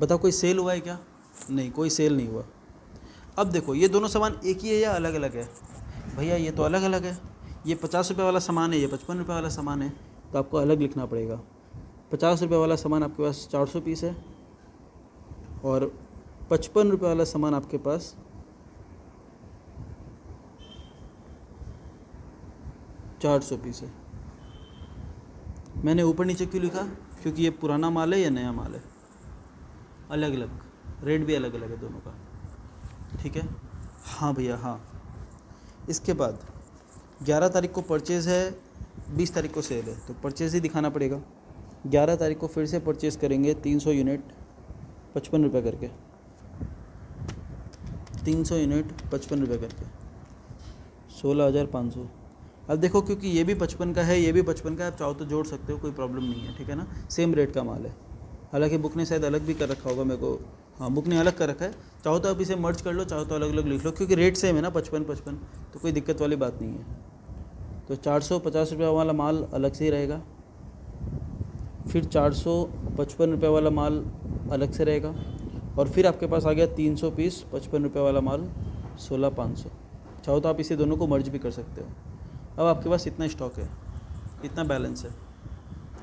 Speaker 1: बताओ कोई सेल हुआ है क्या? नहीं, कोई सेल नहीं हुआ। अब देखो ये दोनों सामान एक ही है या अलग अलग है? भैया ये तो अलग अलग है, ये 50 रुपये वाला सामान है, ये 55 रुपये वाला सामान है, तो आपको अलग लिखना पड़ेगा। 50 रुपये वाला सामान आपके पास 400 पीस है, और 55 रुपये वाला सामान आपके पास 400 पीस है। मैंने ऊपर नीचे क्यों लिखा? क्योंकि ये पुराना माल है या नया माल है, अलग अलग रेट भी अलग अलग है दोनों का। ठीक है, हाँ भैया हाँ। इसके बाद 11 तारीख को परचेज़ है, 20 तारीख को सेल है, तो परचेज़ ही दिखाना पड़ेगा। 11 तारीख को फिर से परचेज़ करेंगे 300 यूनिट 55 रुपये करके, 300 यूनिट 55 रुपये करके 16,500। अब देखो क्योंकि ये भी 55 का है, ये भी 55 का है, आप चाहो तो जोड़ सकते हो, कोई प्रॉब्लम नहीं है। ठीक है ना, सेम रेट का माल है। हालांकि बुक ने शायद अलग भी कर रखा होगा मेरे को, हाँ बुक ने अलग कर रखा है। चाहो तो आप इसे मर्ज कर लो, चाहो तो अलग अलग लिख लो, क्योंकि रेट सेम है ना 55-55, तो कोई दिक्कत वाली बात नहीं है। तो 450 रुपये वाला माल अलग से ही रहेगा, फिर 455 रुपये वाला माल अलग से रहेगा, और फिर आपके पास आ गया 300 पीस 55 रुपये वाला माल 16,500। चाहो तो आप इसे दोनों को मर्ज भी कर सकते हो। अब आपके पास इतना स्टॉक है, इतना बैलेंस है।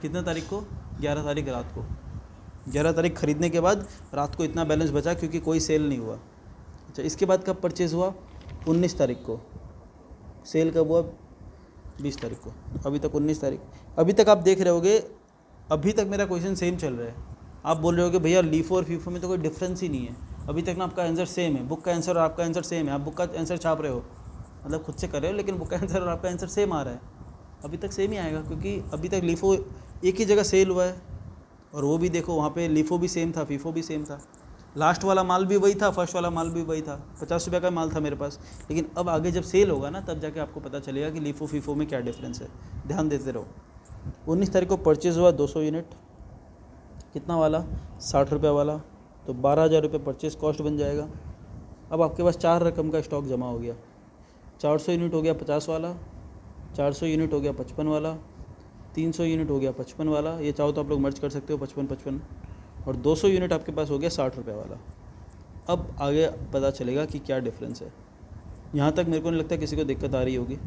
Speaker 1: कितने तारीख को? 11 तारीख रात को। 11 तारीख खरीदने के बाद रात को इतना बैलेंस बचा, क्योंकि कोई सेल नहीं हुआ। अच्छा, इसके बाद कब परचेज़ हुआ? 19 तारीख को। सेल कब हुआ? 20 तारीख को। अभी तक 19 तारीख। अभी तक आप देख रहे होगे, अभी तक मेरा क्वेश्चन सेम चल रहा है। आप बोल रहे हो कि भैया लीफो और फीफो में तो कोई डिफरेंस ही नहीं है, अभी तक ना आपका आंसर सेम है, बुक का आंसर और आपका आंसर सेम है, आप बुक का आंसर छाप रहे हो, मतलब खुद से कर रहे हो, लेकिन बुक का आंसर और आपका आंसर सेम आ रहा है, अभी तक सेम ही आएगा, क्योंकि अभी तक लीफो एक ही जगह सेल हुआ है, और वो भी देखो वहाँ पे लीफो भी सेम था, फीफो भी सेम था, लास्ट वाला माल भी वही था, फर्स्ट वाला माल भी वही था, 50 रुपये का माल था मेरे पास, लेकिन अब आगे जब सेल होगा ना तब जाके आपको पता चलेगा कि लीफो फीफो में क्या डिफरेंस है, ध्यान देते रहो। 19 तारीख को परचेज़ हुआ 200 यूनिट, कितना वाला, 60 रुपये वाला, तो 12,000 रुपये परचेज़ कॉस्ट बन जाएगा। अब आपके पास 4 रकम का स्टॉक जमा हो गया, 400 यूनिट हो गया 50 वाला, 400 यूनिट हो गया 55 वाला, 300 यूनिट हो गया 55 वाला, ये चाहो तो आप लोग मर्ज कर सकते हो 55-55, और 200 यूनिट आपके पास हो गया 60 रुपये वाला। अब आगे पता चलेगा कि क्या डिफरेंस है। यहाँ तक मेरे को नहीं लगता किसी को दिक्कत आ रही होगी।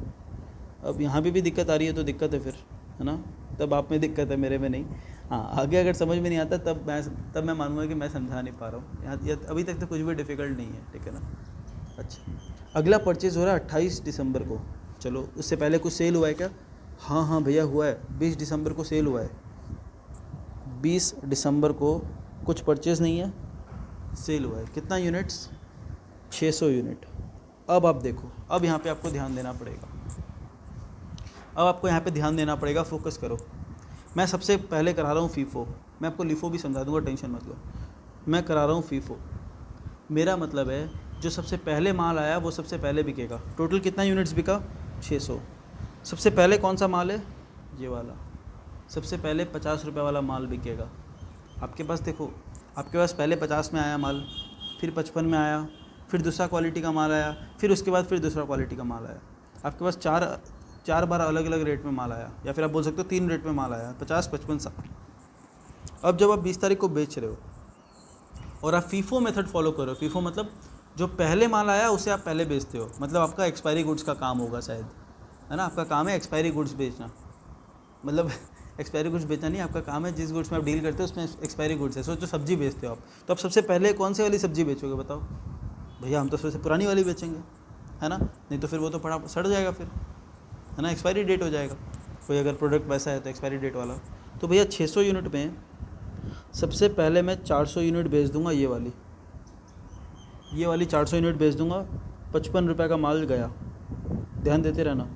Speaker 1: अब यहाँ पे भी दिक्कत आ रही है तो दिक्कत है फिर, है ना, तब आप में दिक्कत है, मेरे में नहीं। हाँ, आगे अगर समझ में नहीं आता तब मैं मानूंगा कि मैं समझा नहीं पा रहा हूँ, यहाँ अभी तक तो कुछ भी डिफ़िकल्ट नहीं है, ठीक है ना। अच्छा, अगला परचेज़ हो रहा है 28 दिसंबर को, चलो उससे पहले कुछ सेल हुआ है क्या? हाँ हाँ भैया हुआ है, 20 दिसंबर को सेल हुआ है, 20 दिसंबर को कुछ परचेज़ नहीं है, सेल हुआ है, कितना यूनिट्स, 600 यूनिट। अब आप देखो, अब यहाँ पे आपको ध्यान देना पड़ेगा, अब आपको यहाँ पे ध्यान देना पड़ेगा, फोकस करो। मैं सबसे पहले करा रहा हूँ फीफो, मैं आपको लीफो भी समझा दूंगा, टेंशन मत लो। मैं करा रहा हूँ फीफो, मेरा मतलब है जो सबसे पहले माल आया वो सबसे पहले बिकेगा। टोटल कितना यूनिट्स बिका, 600। सबसे पहले कौन सा माल है, ये वाला, सबसे पहले 50 रुपये वाला माल बिकेगा। आपके पास देखो, आपके पास पहले 50 में आया माल, फिर 55 में आया, फिर दूसरा क्वालिटी का माल आया, फिर उसके बाद फिर दूसरा क्वालिटी का माल आया। आपके पास चार बार अलग अलग रेट में माल आया, या फिर आप बोल सकते हो 3 रेट में माल आया, 50, 55, 60। अब जब आप 20 तारीख को बेच रहे हो और आप फीफो मेथड फॉलो करो, फीफो मतलब जो पहले माल आया उसे आप पहले बेचते हो, मतलब आपका एक्सपायरी गुड्स का काम होगा शायद, है ना, आपका काम है एक्सपायरी गुड्स बेचना, मतलब एक्सपायरी गुड्स बेचना नहीं, आपका काम है जिस गुड्स में आप डील करते हो उसमें एक्सपायरी गुड्स है। सोचो सब्जी बेचते हो आप, तो आप सबसे पहले कौन सी वाली सब्जी बेचोगे बताओ? भैया हम तो सबसे पुरानी वाली बेचेंगे, है ना, नहीं तो फिर वो तो पड़ा सड़ जाएगा फिर, है ना, एक्सपायरी डेट हो जाएगा। कोई अगर प्रोडक्ट वैसा है तो एक्सपायरी डेट वाला। तो भैया 600 यूनिट में सबसे पहले मैं 400 यूनिट बेच दूंगा, ये वाली 400 यूनिट बेच दूंगा, 55 रुपये का माल गया, ध्यान देते रहना।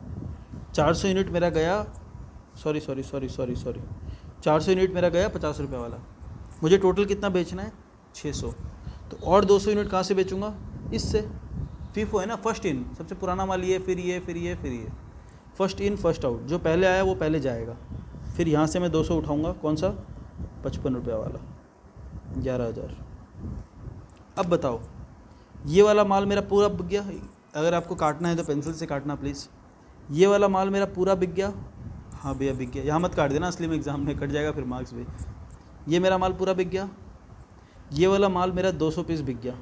Speaker 1: 400 यूनिट मेरा गया, सॉरी 400 यूनिट मेरा गया 50 रुपये वाला, मुझे टोटल कितना बेचना है, 600। तो और 200 यूनिट कहाँ से बेचूंगा, इससे, फीफो है ना, फर्स्ट इन, सबसे पुराना माल ये, फिर ये, फिर ये, फिर ये, फर्स्ट इन फर्स्ट आउट, जो पहले आया वो पहले जाएगा। फिर यहाँ से मैं 200 उठाऊंगा, कौन सा, 55 रुपये वाला, 11,000। अब बताओ, ये वाला माल मेरा पूरा बिक गया, अगर आपको काटना है तो पेंसिल से काटना प्लीज़, ये वाला माल मेरा पूरा बिक गया, हाँ भैया बिक गया, यहाँ मत काट देना, असली में एग्ज़ाम में कट जाएगा फिर मार्क्स भी। ये मेरा माल पूरा बिक गया, ये वाला माल मेरा 200 पीस बिक गया।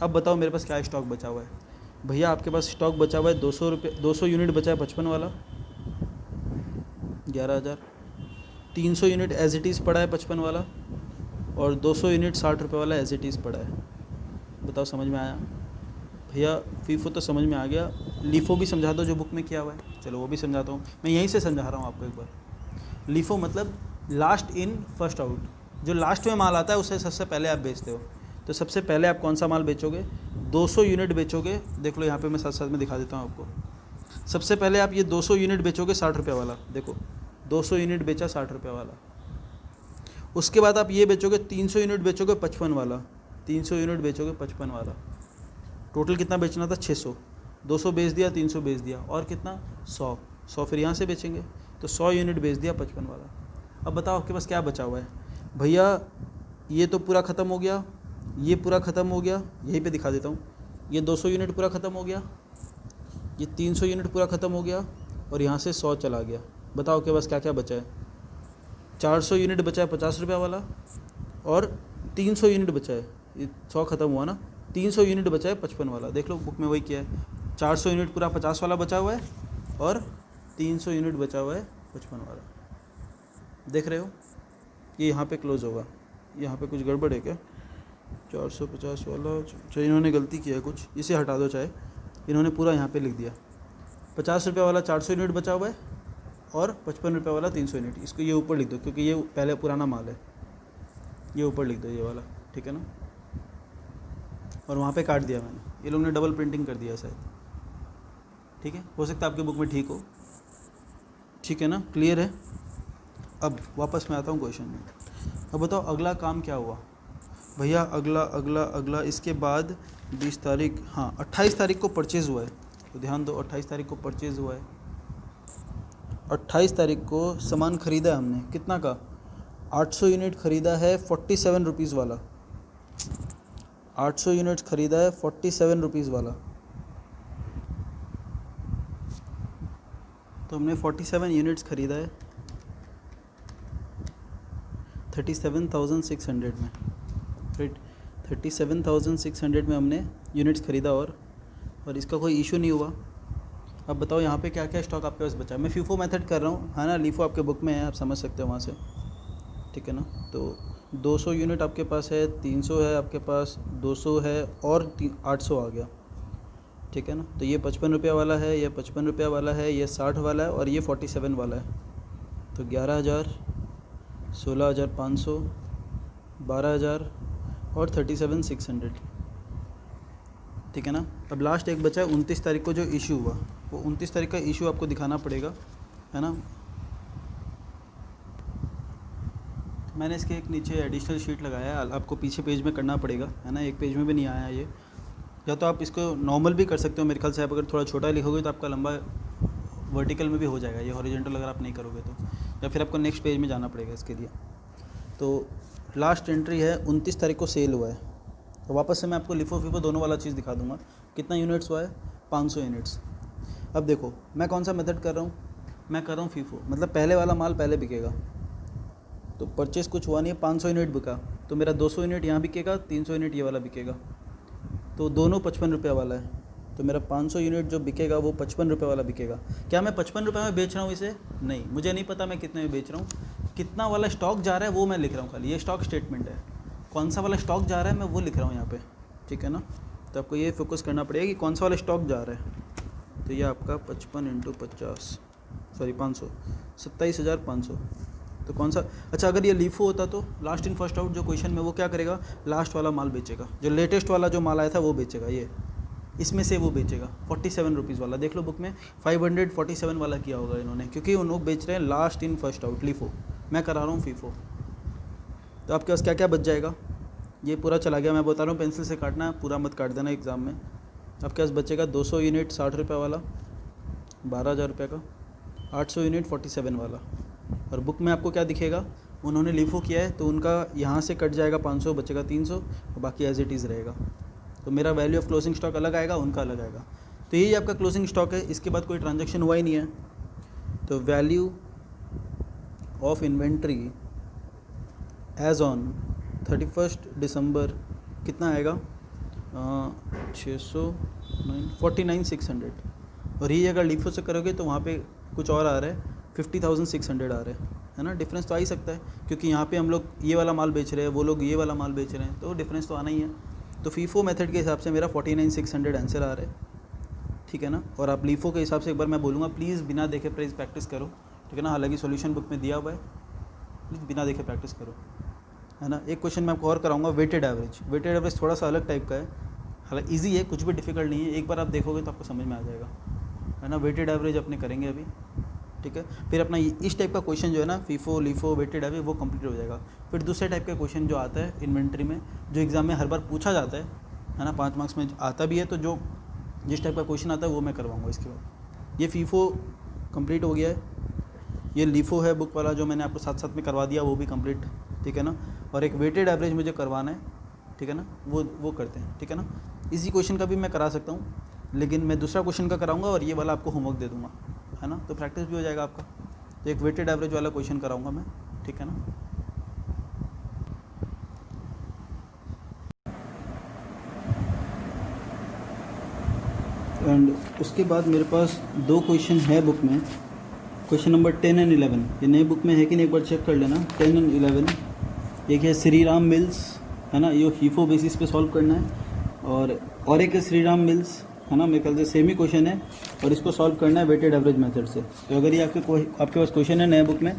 Speaker 1: अब बताओ मेरे पास क्या स्टॉक बचा हुआ है? भैया आपके पास स्टॉक बचा हुआ है 200 यूनिट बचा है 55 वाला, 11,000, 300 यूनिट एज इट इज़ पड़ा है 55 वाला, और 200 यूनिट 60 रुपये वाला एज इट इज़ पड़ा है। बताओ समझ में आया? भैया फीफो तो समझ में आ गया, लीफो भी समझा दो जो बुक में किया हुआ है, चलो वो भी समझाता हूँ, मैं यहीं से समझा रहा हूँ आपको एक बार। लीफो मतलब लास्ट इन फर्स्ट आउट, जो लास्ट में माल आता है उसे सबसे पहले आप बेचते हो। तो सबसे पहले आप कौन सा माल बेचोगे, 200 यूनिट बेचोगे, देख लो यहाँ पे मैं साथ साथ में दिखा देता हूँ आपको। सबसे पहले आप ये 200 यूनिट बेचोगे 60 रुपये वाला, देखो 200 यूनिट बेचा 60 रुपये वाला। उसके बाद आप ये बेचोगे 300 यूनिट बेचोगे 55 वाला, 300 यूनिट बेचोगे 55 वाला। टोटल कितना बेचना था, 600, 200 बेच दिया, 300 बेच दिया, और कितना, 100 फिर यहाँ से बेचेंगे, तो 100 यूनिट बेच दिया 55 वाला। अब बताओ आपके पास क्या बचा हुआ है? भैया ये तो पूरा ख़त्म हो गया, ये पूरा ख़त्म हो गया, यहीं पे दिखा देता हूँ, ये 200 यूनिट पूरा ख़त्म हो गया, ये 300 यूनिट पूरा ख़त्म हो गया, और यहाँ से 100 चला गया। बताओ आपके पास क्या क्या बचा है? 400 यूनिट बचा है 50 रुपये वाला, और 300 यूनिट बचा है, ये 100 ख़त्म हुआ ना, 300 यूनिट बचा है 55 वाला, देख लो बुक में वही किया है। 400 यूनिट पूरा 50 वाला बचा हुआ है, और 300 यूनिट बचा हुआ है 55 वाला, देख रहे हो? ये यहाँ पे क्लोज़ होगा, यहाँ पे कुछ गड़बड़ है क्या? 450 वाला, चाहे इन्होंने गलती किया है कुछ, इसे हटा दो, चाहे इन्होंने पूरा यहाँ पे लिख दिया। 50 रुपये वाला 400 यूनिट बचा हुआ है, और 55 रुपये वाला 300 यूनिट, इसको ये ऊपर लिख दो क्योंकि ये पहले पुराना माल है। ये ऊपर लिख दो ये वाला, ठीक है ना, और वहाँ पे काट दिया मैंने, ये लोग ने डबल प्रिंटिंग कर दिया शायद, ठीक है, हो सकता है आपके बुक में ठीक हो, ठीक है ना, क्लियर है। अब वापस मैं आता हूँ क्वेश्चन में। अब बताओ अगला काम क्या हुआ भैया, अगला अगला अगला इसके बाद 20 तारीख, हाँ 28 तारीख को परचेज़ हुआ है, तो ध्यान दो 28 तारीख को परचेज़ हुआ है, 28 तारीख को सामान ख़रीदा है हमने, कितना का, 800 यूनिट ख़रीदा है 47 रुपीज़ वाला, 800 यूनिट्स ख़रीदा है 47 रुपीज़ वाला, तो हमने 47 यूनिट्स ख़रीदा है 37,600 में, राइट, 37,600 में हमने यूनिट्स ख़रीदा और इसका कोई इशू नहीं हुआ। अब बताओ यहाँ पे क्या क्या स्टॉक आपके पास बचा है। मैं फीफो मेथड कर रहा हूँ, है ना, लीफो आपके बुक में है, आप समझ सकते हो वहाँ से, ठीक है ना। तो 200 यूनिट आपके पास है, 300 है आपके पास, 200 है और 800 आ गया, ठीक है ना। तो ये 55 रुपया वाला है, ये 55 रुपया वाला है, ये 60 वाला है और ये 47 वाला है। तो 11,000, 16,500, 12,000 और 37,600, ठीक है ना। अब लास्ट एक बचा है 29 तारीख को जो इशू हुआ, वो 29 तारीख का इशू आपको दिखाना पड़ेगा, है ना। मैंने इसके एक नीचे एडिशनल शीट लगाया है, आपको पीछे पेज में करना पड़ेगा, है ना, एक पेज में भी नहीं आया ये। या तो आप इसको नॉर्मल भी कर सकते हो मेरे ख्याल से, आप अगर थोड़ा छोटा लिखोगे तो आपका लंबा वर्टिकल में भी हो जाएगा, ये हॉरिजॉन्टल अगर आप नहीं करोगे तो, या फिर आपको नेक्स्ट पेज में जाना पड़ेगा इसके लिए। तो लास्ट एंट्री है 29 तारीख को सेल हुआ है, तो वापस से मैं आपको लिफो फीफो दोनों वाला चीज़ दिखा दूंगा। कितना यूनिट्स हुआ है, 500 यूनिट्स। अब देखो मैं कौन सा मेथड कर रहा हूँ, मैं कर रहा हूँ फीफो, मतलब पहले वाला माल पहले बिकेगा, तो परचेस कुछ हुआ नहीं है, 500 यूनिट बिका, तो मेरा 200 यूनिट यहाँ बिकेगा, 300 यूनिट ये वाला बिकेगा, तो दोनों 55 रुपये वाला है, तो मेरा 500 यूनिट जो बिकेगा वो 55 रुपये वाला बिकेगा। क्या मैं 55 रुपये में बेच रहा हूँ इसे, नहीं, मुझे नहीं पता मैं कितने में बेच रहा हूँ, कितना वाला स्टॉक जा रहा है वो मैं लिख रहा हूँ खाली, ये स्टॉक स्टेटमेंट है, कौन सा वाला स्टॉक जा रहा है मैं वो लिख रहा हूँ यहाँ पे, ठीक है ना। तो आपको ये फोकस करना पड़ेगा कि कौन सा वाला स्टॉक जा रहा है। तो ये आपका 55 × 50, सॉरी 500, 27,500। तो कौन सा, अच्छा अगर ये लीफो होता तो लास्ट इन फर्स्ट आउट जो क्वेश्चन में, वो क्या करेगा, लास्ट वाला माल बेचेगा, जो लेटेस्ट वाला जो माल आया था वो बेचेगा, ये इसमें से वो बेचेगा 47 रुपीज़ वाला। देख लो बुक में 547 वाला किया होगा इन्होंने, क्योंकि उन लोग बेच रहे हैं last in first out LIFO, मैं करा रहा हूँ फीफो। तो आपके पास क्या क्या बच जाएगा, ये पूरा चला गया, मैं बता रहा हूँ पेंसिल से काटना है, पूरा मत काट देना एग्ज़ाम में। आपके पास बचेगा 200 यूनिट 60 रुपये वाला 12,000 रुपये का, 800 यूनिट 47 वाला, और बुक में आपको क्या दिखेगा, उन्होंने लीफो किया है तो उनका यहाँ से कट जाएगा 500, बचेगा 300 और बाकी एज इट इज़ रहेगा। तो मेरा वैल्यू ऑफ क्लोजिंग स्टॉक अलग आएगा, उनका अलग आएगा। तो यही आपका क्लोजिंग स्टॉक है, इसके बाद कोई ट्रांजैक्शन हुआ ही नहीं है। तो value of inventory as on 31 दिसंबर कितना आएगा, 49,600, और यही अगर लीफो से करोगे तो वहाँ पे कुछ और आ रहा है, 50,600 आ रहा है ना। डिफरेंस तो आ ही सकता है, क्योंकि यहाँ पे हम लोग ये वाला माल बेच रहे हैं, वो लोग ये वाला माल बेच रहे हैं, तो डिफरेंस तो आना ही है। तो फीफो मेथड के हिसाब से मेरा 49,600 आंसर आ रहा है, ठीक है ना। और आप लीफो के हिसाब से एक बार मैं बोलूँगा प्लीज़ बिना देखे प्लीज़ प्रैक्टिस करो, ठीक है ना। हालांकि सॉल्यूशन बुक में दिया हुआ है, प्लीज़ बिना देखे प्रैक्टिस करो, है ना। एक क्वेश्चन मैं आपको और कराऊंगा, वेटेड एवरेज। वेटेड एवरेज थोड़ा सा अलग टाइप का है, हालांकि ईजी है, कुछ भी डिफिकल्ट नहीं है, एक बार आप देखोगे तो आपको समझ में आ जाएगा, है ना। वेटेड एवरेज अपने करेंगे अभी, ठीक है। फिर अपना इस टाइप का क्वेश्चन जो है ना, फीफो लीफो वेटेड एवरेज, वो कंप्लीट हो जाएगा। फिर दूसरे टाइप का क्वेश्चन जो आता है इन्वेंट्री में, जो एग्जाम में हर बार पूछा जाता है ना, 5 मार्क्स में आता भी है, तो जो जिस टाइप का क्वेश्चन आता है वो मैं करवाऊँगा इसके बाद। ये फीफो कंप्लीट हो गया है, ये लीफो है बुक वाला जो मैंने आपको साथ साथ में करवा दिया, वो भी कंप्लीट, ठीक है ना। और एक वेटेड एवरेज मुझे करवाना है, ठीक है ना, वो करते हैं, ठीक है ना। इसी क्वेश्चन का भी मैं करा सकता हूँ, लेकिन मैं दूसरा क्वेश्चन का कराऊंगा और ये वाला आपको होमवर्क दे दूंगा, है ना, तो प्रैक्टिस भी हो जाएगा आपका। तो एक वेटेड एवरेज वाला क्वेश्चन कराऊंगा मैं, ठीक है ना। एंड उसके बाद मेरे पास 2 क्वेश्चन है बुक में, क्वेश्चन नंबर 10 एंड 11, ये नई बुक में है कि नहीं एक बार चेक कर लेना। 10 एंड 11, एक है श्री राम मिल्स, है ना, ये फीफो बेसिस पे सॉल्व करना है, और एक है श्री राम मिल्स, है ना, मेरे ख्याल से सेम ही क्वेश्चन है, और इसको सॉल्व करना है वेटेड एवरेज मेथड से। तो अगर ये आपके पास क्वेश्चन है नए बुक में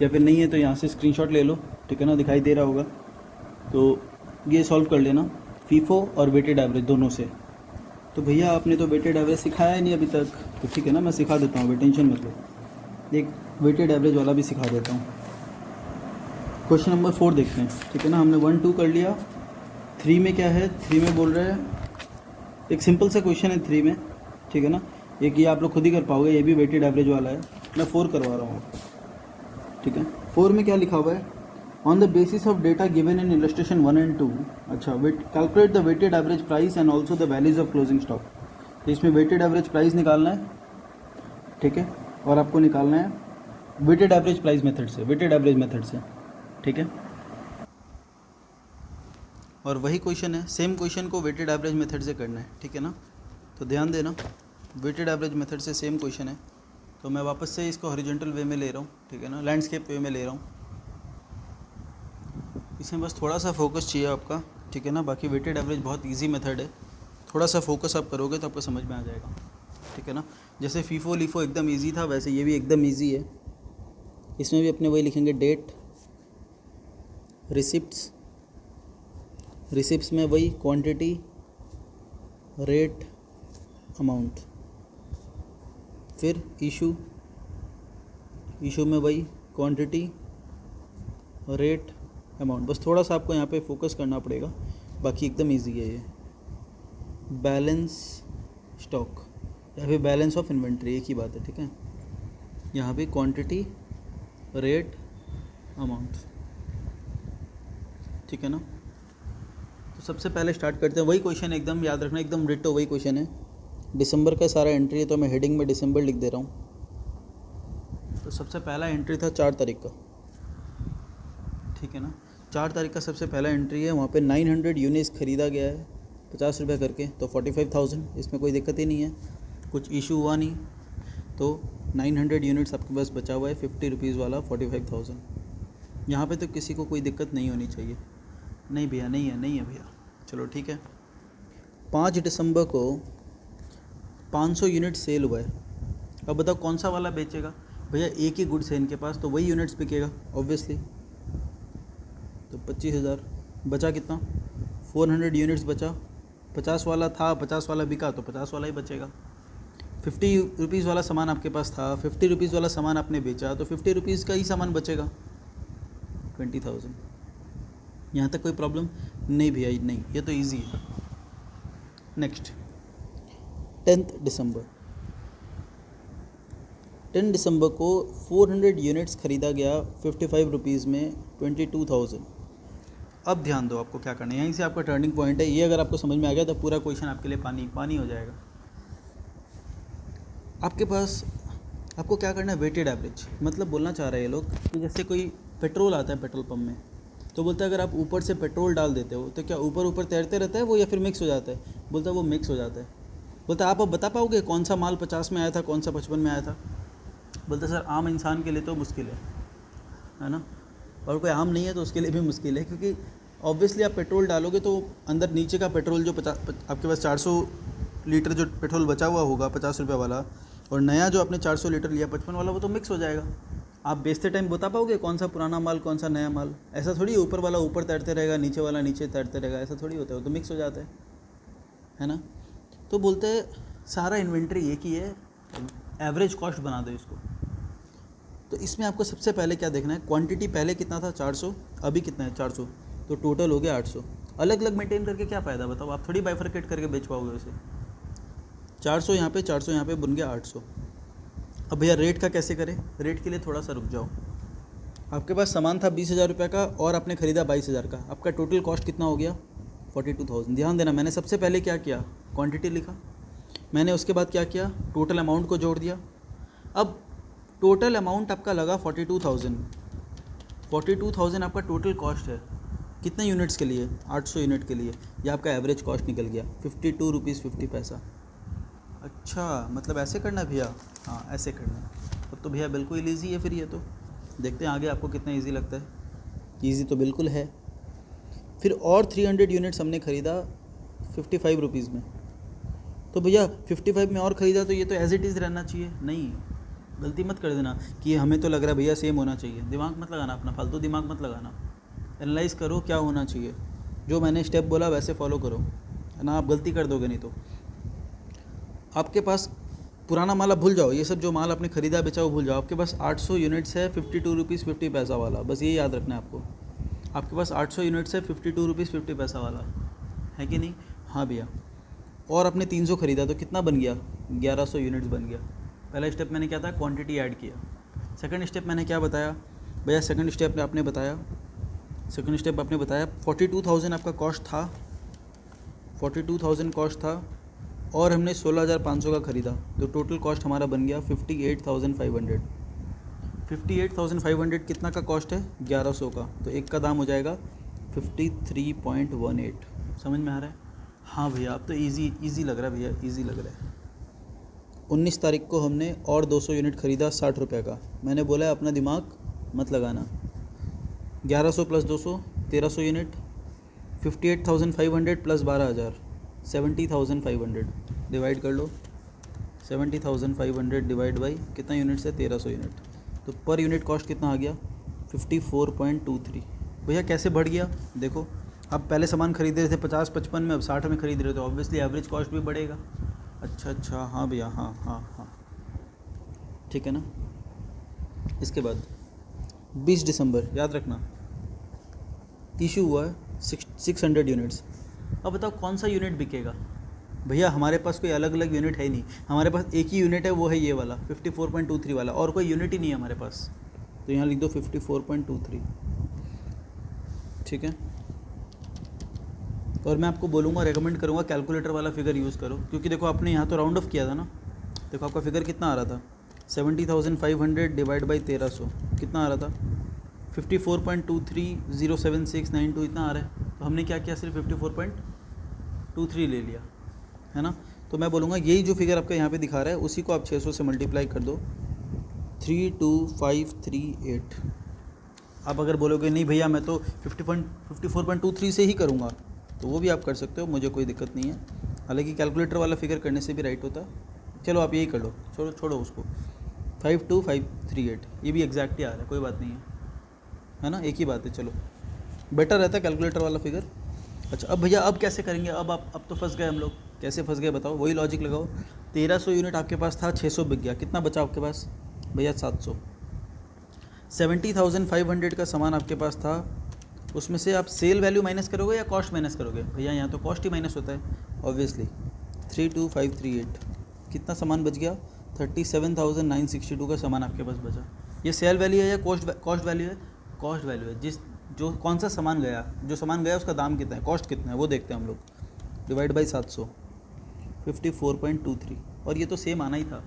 Speaker 1: या फिर नहीं है तो यहाँ से स्क्रीनशॉट ले लो, ठीक है ना, दिखाई दे रहा होगा, तो ये सॉल्व कर लेना फीफो और वेटेड एवरेज दोनों से। तो भैया आपने तो वेटेड एवरेज सिखाया ही नहीं अभी तक, तो ठीक है ना, मैं सिखा देता हूँ, टेंशन मत लो। एक वेटेड एवरेज वाला भी सिखा देता हूँ। क्वेश्चन नंबर 4 देखते हैं, ठीक है ना। हमने 1 2 कर लिया। 3 में क्या है, 3 में बोल रहे हैं, एक सिंपल सा क्वेश्चन है 3 में, ठीक है ना। एक ये आप लोग खुद ही कर पाओगे, ये भी वेटेड एवरेज वाला है, मैं 4 करवा रहा हूँ, ठीक है। 4 में क्या लिखा हुआ है, on the basis of data given in illustration 1 and 2, अच्छा, calculate the weighted average price and also the values of closing stock. तो इसमें वेटेड एवरेज प्राइस निकालना है, ठीक है, और आपको निकालना है वेटेड एवरेज प्राइस मेथड से, वेटेड एवरेज मेथड से, ठीक है। और वही क्वेश्चन है, सेम क्वेश्चन को वेटेड एवरेज मेथड से करना है, ठीक है ना। तो ध्यान देना, वेटेड एवरेज मेथड से सेम क्वेश्चन है। तो मैं वापस से इसको हॉरिजॉन्टल वे में ले रहा हूँ, ठीक है ना, लैंडस्केप वे में ले रहा हूँ। इसमें बस थोड़ा सा फोकस चाहिए आपका, ठीक है ना। बाकी वेटेड एवरेज बहुत इजी मेथड है, थोड़ा सा फोकस आप करोगे तो आपको समझ में आ जाएगा, ठीक है ना। जैसे फीफो लीफो एकदम इजी था, वैसे ये भी एकदम इजी है। इसमें भी अपने वही लिखेंगे, डेट, रिसिप्ट्स, रिसिप्ट्स में वही क्वांटिटी, रेट, अमाउंट, फिर इशू, इशू में वही क्वांटिटी, रेट, अमाउंट। बस थोड़ा सा आपको यहाँ पे फोकस करना पड़ेगा, बाकी एकदम इजी है ये। बैलेंस स्टॉक या फिर बैलेंस ऑफ इन्वेंट्री एक ही बात है, ठीक है। यहाँ पे क्वांटिटी, रेट, अमाउंट, ठीक है ना। तो सबसे पहले स्टार्ट करते हैं, वही क्वेश्चन है एकदम, याद रखना, एकदम डिट्टो वही क्वेश्चन है। दिसंबर का सारा एंट्री है, तो मैं हेडिंग में दिसंबर लिख दे रहा हूँ। तो सबसे पहला एंट्री था 4 तारीख का, ठीक है ना। 4 तारीख का सबसे पहला एंट्री है, वहाँ पे 900 यूनिट्स ख़रीदा गया है 50 रुपये करके, तो 45,000, इसमें कोई दिक्कत ही नहीं है, कुछ इशू हुआ नहीं। तो 900 यूनिट्स आपके पास बचा हुआ है 50 रुपीज़ वाला, 45,000। यहाँ पे तो किसी को कोई दिक्कत नहीं होनी चाहिए। नहीं भैया, नहीं है भैया, चलो ठीक है। 5 दिसंबर को 500 यूनिट सेल हुआ है। अब बताओ कौन सा वाला बेचेगा भैया, एक ही गुड्स है इनके पास, तो वही यूनिट्स बिकेगा ऑब्वियसली। तो 25,000 बचा, कितना, 400 यूनिट्स बचा। 50 वाला था, 50 वाला बिका, तो 50 वाला ही बचेगा। 50 रुपीज़ वाला सामान आपके पास था, 50 रुपीज़ वाला सामान आपने बेचा, तो 50 रुपीज़ का ही सामान बचेगा, 20,000। यहाँ तक कोई प्रॉब्लम नहीं भैया, नहीं, ये तो ईजी है। नेक्स्ट 10 दिसंबर, 10 दिसंबर को 400 यूनिट्स ख़रीदा गया 55 रुपीज़ में, 22,000। अब ध्यान दो, आपको क्या करना है, यहीं से आपका टर्निंग पॉइंट है। ये अगर आपको समझ में आ गया तो पूरा क्वेश्चन आपके लिए पानी पानी हो जाएगा। आपके पास आपको क्या करना है, वेटेड एवरेज, मतलब बोलना चाह रहे हैं ये लोग कि जैसे कोई पेट्रोल आता है पेट्रोल पंप में, तो बोलता है अगर आप ऊपर से पेट्रोल डाल देते हो तो क्या ऊपर ऊपर तैरते रहता है वो, या फिर मिक्स हो जाता है। बोलता है वो मिक्स हो जाता है। बोलता है आप अब बता पाओगे कौन सा माल 50 में आया था, कौन सा 55 में आया था। बोलता है सर आम इंसान के लिए तो मुश्किल है ना, और कोई आम नहीं है तो उसके लिए भी मुश्किल है, क्योंकि ऑब्वियसली आप पेट्रोल डालोगे तो अंदर नीचे का पेट्रोल जो आपके पास 400 लीटर जो पेट्रोल बचा हुआ होगा 50 रुपये वाला, और नया जो आपने 400 लीटर लिया 55 वाला, वो तो मिक्स हो जाएगा। आप बेचते टाइम बता पाओगे कौन सा पुराना माल कौन सा नया माल, ऐसा थोड़ी ऊपर वाला ऊपर तैरते रहेगा, नीचे वाला नीचे तैरते रहेगा, ऐसा थोड़ी होता है, वो तो मिक्स हो जाता है ना। तो बोलते हैं सारा इन्वेंट्री एक ही है, एवरेज कॉस्ट बना दो इसको। तो इसमें आपको सबसे पहले क्या देखना है, क्वांटिटी पहले कितना था 400, अभी कितना है 400, तो टोटल हो गया 800। अलग अलग मेंटेन करके क्या फ़ायदा बताओ, आप थोड़ी बाइफरकेट करके बेच पाओगे उसे। 400 यहाँ पे 400 यहाँ पे बन गया 800। अब भैया रेट का कैसे करें, रेट के लिए थोड़ा सा रुक जाओ। आपके पास सामान था 20,000 रुपये का और आपने ख़रीदा 22,000 का, आपका टोटल कॉस्ट कितना हो गया 42,000। ध्यान देना, मैंने सबसे पहले क्या किया, क्वांटिटी लिखा, मैंने उसके बाद क्या किया, टोटल अमाउंट को जोड़ दिया। अब टोटल अमाउंट आपका लगा 42,000, 42,000 आपका टोटल कॉस्ट है, कितने यूनिट्स के लिए, 800 यूनिट के लिए। यह आपका एवरेज कॉस्ट निकल गया 52 रुपीज़ 50 पैसा। अच्छा, मतलब ऐसे करना है भैया, हाँ ऐसे करना है। अब तो भैया बिल्कुल ईजी है, फिर ये तो देखते हैं आगे आपको कितना ईजी लगता है। ईजी तो बिल्कुल है। फिर और 300 यूनिट्स हमने ख़रीदा 55 रुपीज़ में, तो भैया 55 में और ख़रीदा तो ये तो एज इट इज़ रहना चाहिए। नहीं, गलती मत कर देना कि हमें तो लग रहा है भैया सेम होना चाहिए, दिमाग मत लगाना अपना, फालतू दिमाग मत लगाना। एनालाइज करो क्या होना चाहिए, जो मैंने स्टेप बोला वैसे फॉलो करो, है ना। आप गलती कर दोगे नहीं तो आपके पास पुराना माल आप भूल जाओ, ये सब जो माल आपने खरीदा बेचा वो भूल जाओ। आपके पास 800 यूनिट्स है 52 रुपीज़ 50 पैसा वाला, बस ये याद रखना है आपको। आपके पास 800 यूनिट्स है 52 रुपीज़ 50 पैसा वाला, है कि नहीं? हाँ भैया। और आपने 300 खरीदा तो कितना बन गया? 1100 यूनिट्स बन गया। पहला स्टेप मैंने क्या था? क्वांटिटी ऐड किया। सेकंड स्टेप मैंने क्या बताया भैया? सेकंड स्टेप आपने बताया 42,000 आपका कॉस्ट था, 42,000 कॉस्ट था और हमने 16,500 का ख़रीदा, तो टोटल कॉस्ट हमारा बन गया 58,500। 58,500 कितना का कॉस्ट है? 1100 का, तो एक का दाम हो जाएगा 53.18। समझ में आ रहा है? हाँ भैया, अब तो इजी लग रहा है भैया, इजी लग रहा है। 19 तारीख को हमने और 200 यूनिट ख़रीदा 60 रुपये का। मैंने बोला है अपना दिमाग मत लगाना। 1100 प्लस 200 1300 यूनिट, 58,500 प्लस 12,000 70,500 डिवाइड कर लो। 70,500 डिवाइड बाई कितना यूनिट्स है? 1300 यूनिट, तो पर यूनिट कॉस्ट कितना आ गया? 54.23। भैया कैसे बढ़ गया? देखो, आप पहले सामान खरीद रहे थे 50-55 में, अब 60 में खरीद रहे हो, तो ऑब्वियसली एवरेज कॉस्ट भी बढ़ेगा। अच्छा, हाँ भैया, हाँ, ठीक है ना। इसके बाद 20 दिसंबर याद रखना इशू हुआ है 600 यूनिट्स। अब बताओ कौन सा यूनिट बिकेगा? भैया हमारे पास कोई अलग अलग यूनिट है ही नहीं, हमारे पास एक ही यूनिट है, वो है ये वाला 54.23 वाला, और कोई यूनिट ही नहीं है हमारे पास। तो यहाँ लिख दो 54.23, ठीक है। और मैं आपको बोलूँगा, रेकमेंड करूँगा कैलकुलेटर वाला फिगर यूज़ करो, क्योंकि देखो आपने यहाँ तो राउंड ऑफ किया था ना। देखो आपका फिगर कितना आ रहा था? 70,500 डिवाइड बाई 1300 कितना आ रहा था? 54.230769 इतना आ रहा है। तो हमने क्या किया? सिर्फ 54.23 ले लिया, है ना। तो मैं बोलूँगा यही जो फिगर आपका यहाँ पे दिखा रहा है उसी को आप 600 से मल्टीप्लाई कर दो, 32538। आप अगर बोलोगे नहीं भैया मैं तो 54.23 से ही करूँगा, तो वो भी आप कर सकते हो, मुझे कोई दिक्कत नहीं है। हालांकि कैलकुलेटर वाला फिगर करने से भी राइट होता है। चलो आप यही कर लो, छोड़ो उसको। 52538 ये भी एग्जैक्ट ही आ रहा है, कोई बात नहीं है ना, एक ही बात है। चलो बेटर रहता है कैलकुलेटर वाला फिगर। अच्छा अब भैया अब कैसे करेंगे? अब तो फंस गए हम लोग। कैसे फंस गए बताओ? वही लॉजिक लगाओ। 1300 यूनिट आपके पास था, 600 बिक गया, कितना बचा आपके पास भैया? 700। 70,500 का सामान आपके पास था, उसमें से आप सेल वैल्यू माइनस करोगे या कॉस्ट माइनस करोगे? भैया यहाँ तो कॉस्ट ही माइनस होता है ऑब्वियसली। 32538 कितना सामान बच गया? 37,962 का सामान आपके पास बचा। ये सेल वैल्यू है या कॉस्ट वैल्यू है? कॉस्ट वैल्यू है। जो कौन सा सामान गया, जो सामान गया उसका दाम कितना है, कॉस्ट कितना है वो देखते हैं हम लोग। Divide by 700, 54.23। और ये तो सेम आना ही था।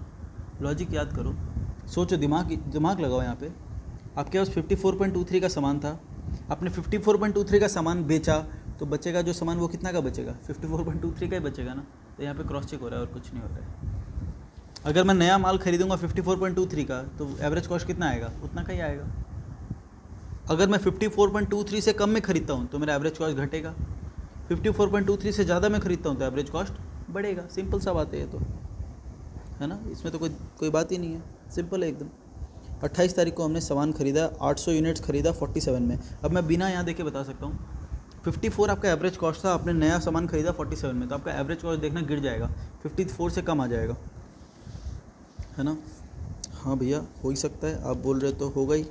Speaker 1: लॉजिक याद करो, सोचो, दिमाग लगाओ। यहाँ पे आपके पास 54.23 का सामान था, आपने 54.23 का सामान बेचा, तो बचेगा जो सामान वो कितना का बचेगा? 54.23 का ही बचेगा ना। तो यहाँ पे क्रॉस चेक हो रहा है और कुछ नहीं हो रहा है। अगर मैं नया माल खरीदूंगा 54.23 का, तो एवरेज कॉस्ट कितना आएगा? उतना का ही आएगा। अगर मैं 54.23 से कम में खरीदता हूँ तो मेरा एवरेज कॉस्ट घटेगा, 54.23 से ज़्यादा में खरीदता हूँ तो एवरेज कॉस्ट बढ़ेगा। सिंपल सा बात है ये तो, है ना। इसमें तो कोई बात ही नहीं है, सिंपल है एकदम। 28 तारीख को हमने सामान खरीदा, 800 यूनिट्स खरीदा 47 में। अब मैं बिना यहाँ देखे बता सकता हूँ, 54 आपका एवरेज कॉस्ट था, आपने नया सामान खरीदा 47 में, तो आपका एवरेज कॉस्ट देखना गिर जाएगा, 54 से कम आ जाएगा, है ना। हाँ भैया हो ही सकता है, आप बोल रहे तो होगा ही।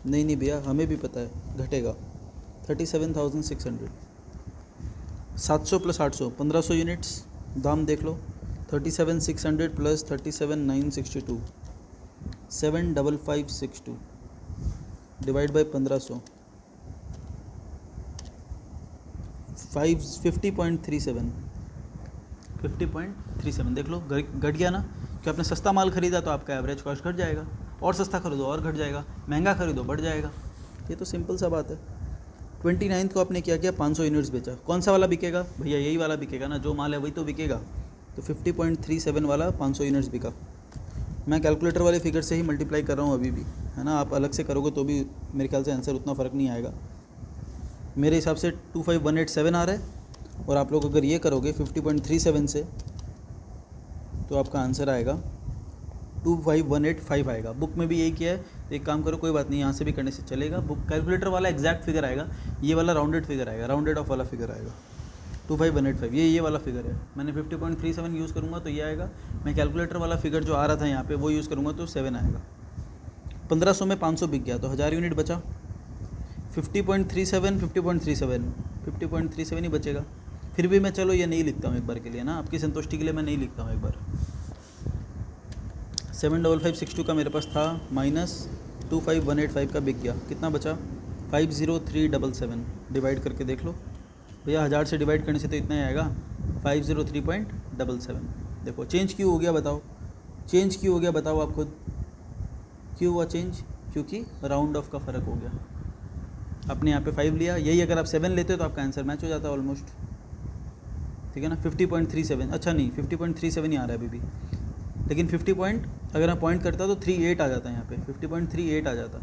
Speaker 1: नहीं भैया हमें भी पता है घटेगा। 37,600, 700 प्लस 800 1500 यूनिट्स, दाम देख लो। 37,600 प्लस 37,962 75562 डिवाइड बाई 1500, 50.37 देख लो, घट गया ना। कि आपने सस्ता माल खरीदा तो आपका एवरेज कॉस्ट घट जाएगा, और सस्ता खरीदो और घट जाएगा, महंगा खरीदो बढ़ जाएगा। ये तो सिंपल सा बात है। 29 को आपने क्या किया? 500 यूनिट्स बेचा। कौन सा वाला बिकेगा भैया? यही वाला बिकेगा ना, जो माल है वही तो बिकेगा। तो 50.37 वाला 500 यूनिट्स बिका। मैं कैलकुलेटर वाले फिगर से ही मल्टीप्लाई कर रहा हूँ अभी भी, है ना। आप अलग से करोगे तो भी मेरे ख्याल से आंसर उतना फ़र्क नहीं आएगा। मेरे हिसाब से 25187 आ रहा है, और आप लोग अगर ये करोगे 50.37 से, तो आपका आंसर आएगा 25185 आएगा। बुक में भी यही किया है, तो एक काम करो, कोई बात नहीं, यहाँ से भी करने से चलेगा। बुक कैलकुलेटर वाला एग्जैक्ट फिगर आएगा, ये वाला राउंडेड फिगर आएगा, राउंडेड ऑफ वाला फिगर आएगा 25185, ये वाला फिगर है। मैंने 50.37 यूज़ करूँगा तो ये आएगा। मैं कैलकुलेटर वाला फिगर जो आ रहा था यहाँ पे वो यूज़ करूँगा तो 7 आएगा। 1500 में 500 बिक गया तो 1000 यूनिट बचा। 50.37 ही बचेगा। फिर भी मैं चलो ये नहीं लिखता हूँ एक बार के लिए ना, आपकी संतुष्टि के लिए मैं नहीं लिखता हूँ एक बार। 75562 का मेरे पास था, माइनस 25185 का बिक गया, कितना बचा 50377। डिवाइड करके देख लो भैया, 1000 से डिवाइड करने से तो इतना ही आएगा 503.77। देखो चेंज क्यों हो गया बताओ, चेंज क्यों हो गया बताओ आप खुद, क्यों हुआ चेंज? क्योंकि राउंड ऑफ का फ़र्क हो गया। आपने यहाँ पे 5 लिया, यही अगर आप 7 लेते हो तो आपका आंसर मैच हो जाता है ऑलमोस्ट, ठीक है ना। 50.37, अच्छा नहीं 50.37 ही आ रहा है अभी भी, लेकिन 50 पॉइंट अगर मैं पॉइंट करता तो 38 आ जाता है यहाँ पे, 50.38 आ जाता,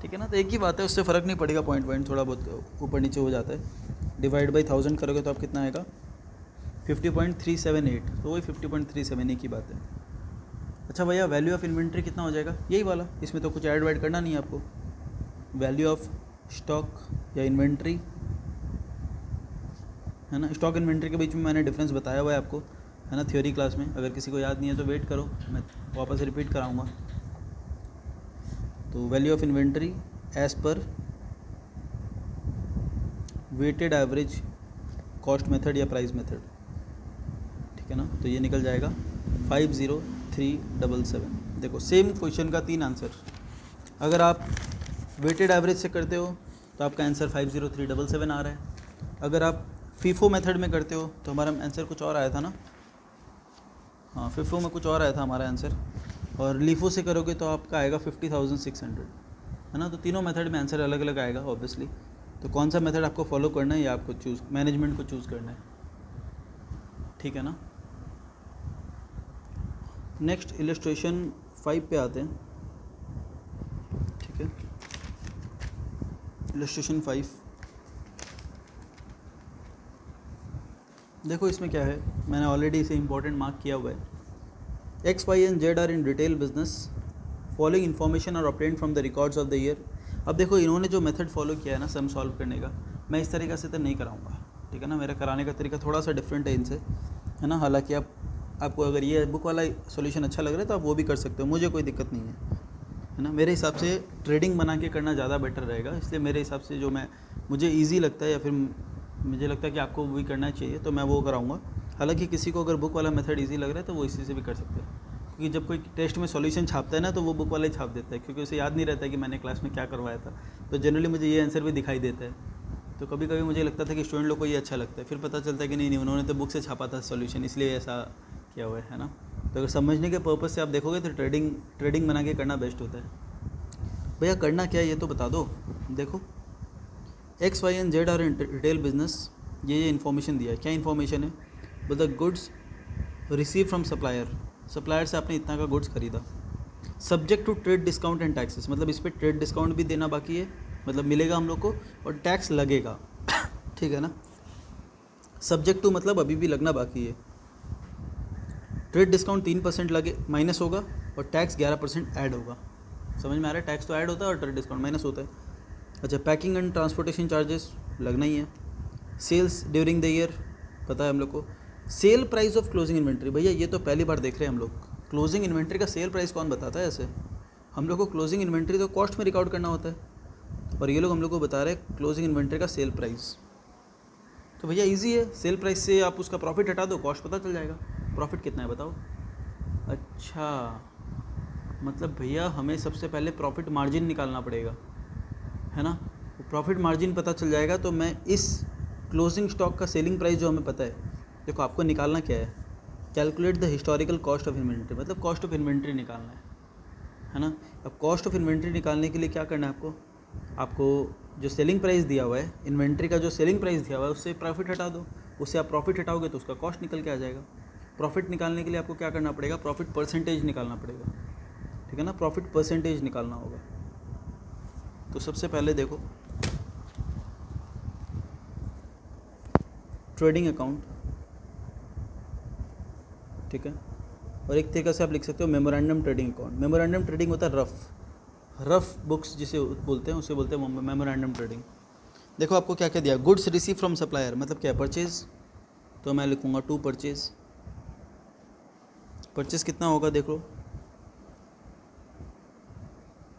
Speaker 1: ठीक है ना। तो एक ही बात है, उससे फ़र्क नहीं पड़ेगा, पॉइंट थोड़ा बहुत ऊपर नीचे हो जाता है। डिवाइड बाई 1000 करोगे तो आप कितना आएगा 50.378, तो वही 50.37 एक ही बात है। अच्छा भैया वैल्यू ऑफ इन्वेंट्री कितना हो जाएगा, यही वाला, इसमें तो कुछ ऐड वैड करना नहीं है आपको। वैल्यू ऑफ स्टॉक या इन्वेंट्री है ना, स्टॉक इन्वेंट्री के बीच में मैंने डिफरेंस बताया हुआ है आपको, है ना, थ्योरी क्लास में। अगर किसी को याद नहीं है तो वेट करो, मैं वापस रिपीट कराऊंगा। तो वैल्यू ऑफ इन्वेंट्री एज पर वेटेड एवरेज कॉस्ट मेथड या प्राइस मेथड, ठीक है ना। तो ये निकल जाएगा 50377। देखो सेम क्वेश्चन का 3 आंसर, अगर आप वेटेड एवरेज से करते हो तो आपका आंसर 50377 आ रहा है। अगर आप फीफो मेथड में करते हो तो हमारा आंसर कुछ और आया था ना, हाँ फीफो में कुछ और आया था हमारा आंसर, और लीफो से करोगे तो आपका आएगा 50,600, है ना। तो तीनों मेथड में आंसर अलग अलग आएगा ऑब्वियसली। तो कौन सा मेथड आपको फॉलो करना है या आपको चूज़, मैनेजमेंट को चूज़ करना है, ठीक है ना। नेक्स्ट इलस्ट्रेशन 5 पे आते हैं, ठीक है। इलस्ट्रेशन 5 देखो, इसमें क्या है, मैंने ऑलरेडी इसे इंपॉर्टेंट मार्क किया हुआ है। X, Y and Z are in retail business, following information are obtained from the records of the year. अब देखो इन्होंने जो मेथड फॉलो किया है ना सम सॉल्व करने का, मैं इस तरीक़े से तो नहीं कराऊंगा, ठीक है ना। मेरा कराने का तरीका थोड़ा सा डिफरेंट है इनसे, है ना। हालांकि आपको अगर ये बुक वाला सॉल्यूशन अच्छा लग रहा है तो आप वो भी कर सकते हो, मुझे कोई दिक्कत नहीं है ना। मेरे हिसाब से ट्रेडिंग बना के करना ज़्यादा बेटर रहेगा, इसलिए मेरे हिसाब से जो मुझे ईजी लगता है या फिर मुझे लगता है कि आपको वो भी करना चाहिए तो मैं वो कराऊंगा। हालांकि किसी को अगर बुक वाला मेथड इजी लग रहा है तो वो इसी से भी कर सकते हैं, क्योंकि जब कोई टेस्ट में सॉल्यूशन छापता है ना तो वो बुक वाला ही छाप देता है, क्योंकि उसे याद नहीं रहता है कि मैंने क्लास में क्या करवाया था। तो जनरली मुझे ये आंसर भी दिखाई देता है, तो कभी कभी मुझे लगता था कि स्टूडेंट लोग को ये अच्छा लगता है, फिर पता चलता है कि नहीं उन्होंने तो बुक से छापा था सॉल्यूशन, इसलिए ऐसा किया हुआ है ना। तो अगर समझने के पर्पज़ से आप देखोगे तो ट्रेडिंग बना के करना बेस्ट होता है। भैया करना क्या है ये तो बता दो। देखो X, Y and Z are in retail business, ये इन्फॉर्मेशन दिया है। क्या इन्फॉर्मेशन है, the goods receive from supplier से आपने इतना का गुड्स खरीदा, subject to trade discount and taxes, मतलब इस पर ट्रेड डिस्काउंट भी देना बाकी है, मतलब मिलेगा हम लोग को, और टैक्स लगेगा ठीक है ना। सब्जेक्ट टू मतलब अभी भी लगना बाकी है। ट्रेड डिस्काउंट 3% लगे माइनस होगा और टैक्स 11% ऐड होगा। समझ में आ रहा है, टैक्स तो ऐड होता है और ट्रेड डिस्काउंट माइनस होता है। अच्छा, पैकिंग एंड ट्रांसपोर्टेशन चार्जेस लगना ही है। सेल्स ड्यूरिंग द ईयर पता है हम लोग को। Sale price of closing inventory, भैया ये तो पहली बार देख रहे हैं हम लोग, क्लोजिंग इन्वेंट्री का सेल प्राइस कौन बताता है ऐसे। हम लोग को क्लोजिंग इन्वेंट्री तो कॉस्ट में रिकॉर्ड करना होता है, और ये लोग हम लोग को बता रहे हैं क्लोजिंग इन्वेंट्री का सेल प्राइस। तो भैया इजी है, सेल प्राइस से आप उसका प्रॉफिट हटा दो, कॉस्ट पता चल जाएगा। प्रॉफिट कितना है बताओ। अच्छा, मतलब भैया हमें सबसे पहले प्रॉफिट मार्जिन निकालना पड़ेगा, है ना। प्रॉफिट मार्जिन पता चल जाएगा तो मैं इस क्लोजिंग स्टॉक का सेलिंग प्राइस जो हमें पता है, देखो आपको निकालना क्या है, calculate the historical cost of inventory, मतलब कॉस्ट ऑफ इन्वेंट्री निकालना है ना। अब कॉस्ट ऑफ इन्वेंट्री निकालने के लिए क्या करना है आपको जो सेलिंग प्राइस दिया हुआ है, इन्वेंट्री का जो सेलिंग प्राइस दिया हुआ है उससे प्रॉफिट हटा दो, उससे आप प्रॉफिट हटाओगे तो उसका कॉस्ट निकल के आ जाएगा। प्रॉफिट निकालने के लिए आपको क्या करना पड़ेगा, प्रॉफिट परसेंटेज निकालना पड़ेगा, ठीक है ना। प्रॉफिट परसेंटेज निकालना होगा। तो सबसे पहले देखो ट्रेडिंग अकाउंट, ठीक है, और एक तरीके से आप लिख सकते हो memorandum trading account. Memorandum trading होता है रफ बुक्स जिसे बोलते हैं, उसे बोलते हैं मेमोरेंडम ट्रेडिंग। देखो आपको क्या क्या दिया, गुड्स रिसीव फ्रॉम सप्लायर मतलब क्या, परचेज, तो मैं लिखूँगा टू परचेज। परचेज कितना होगा देखो,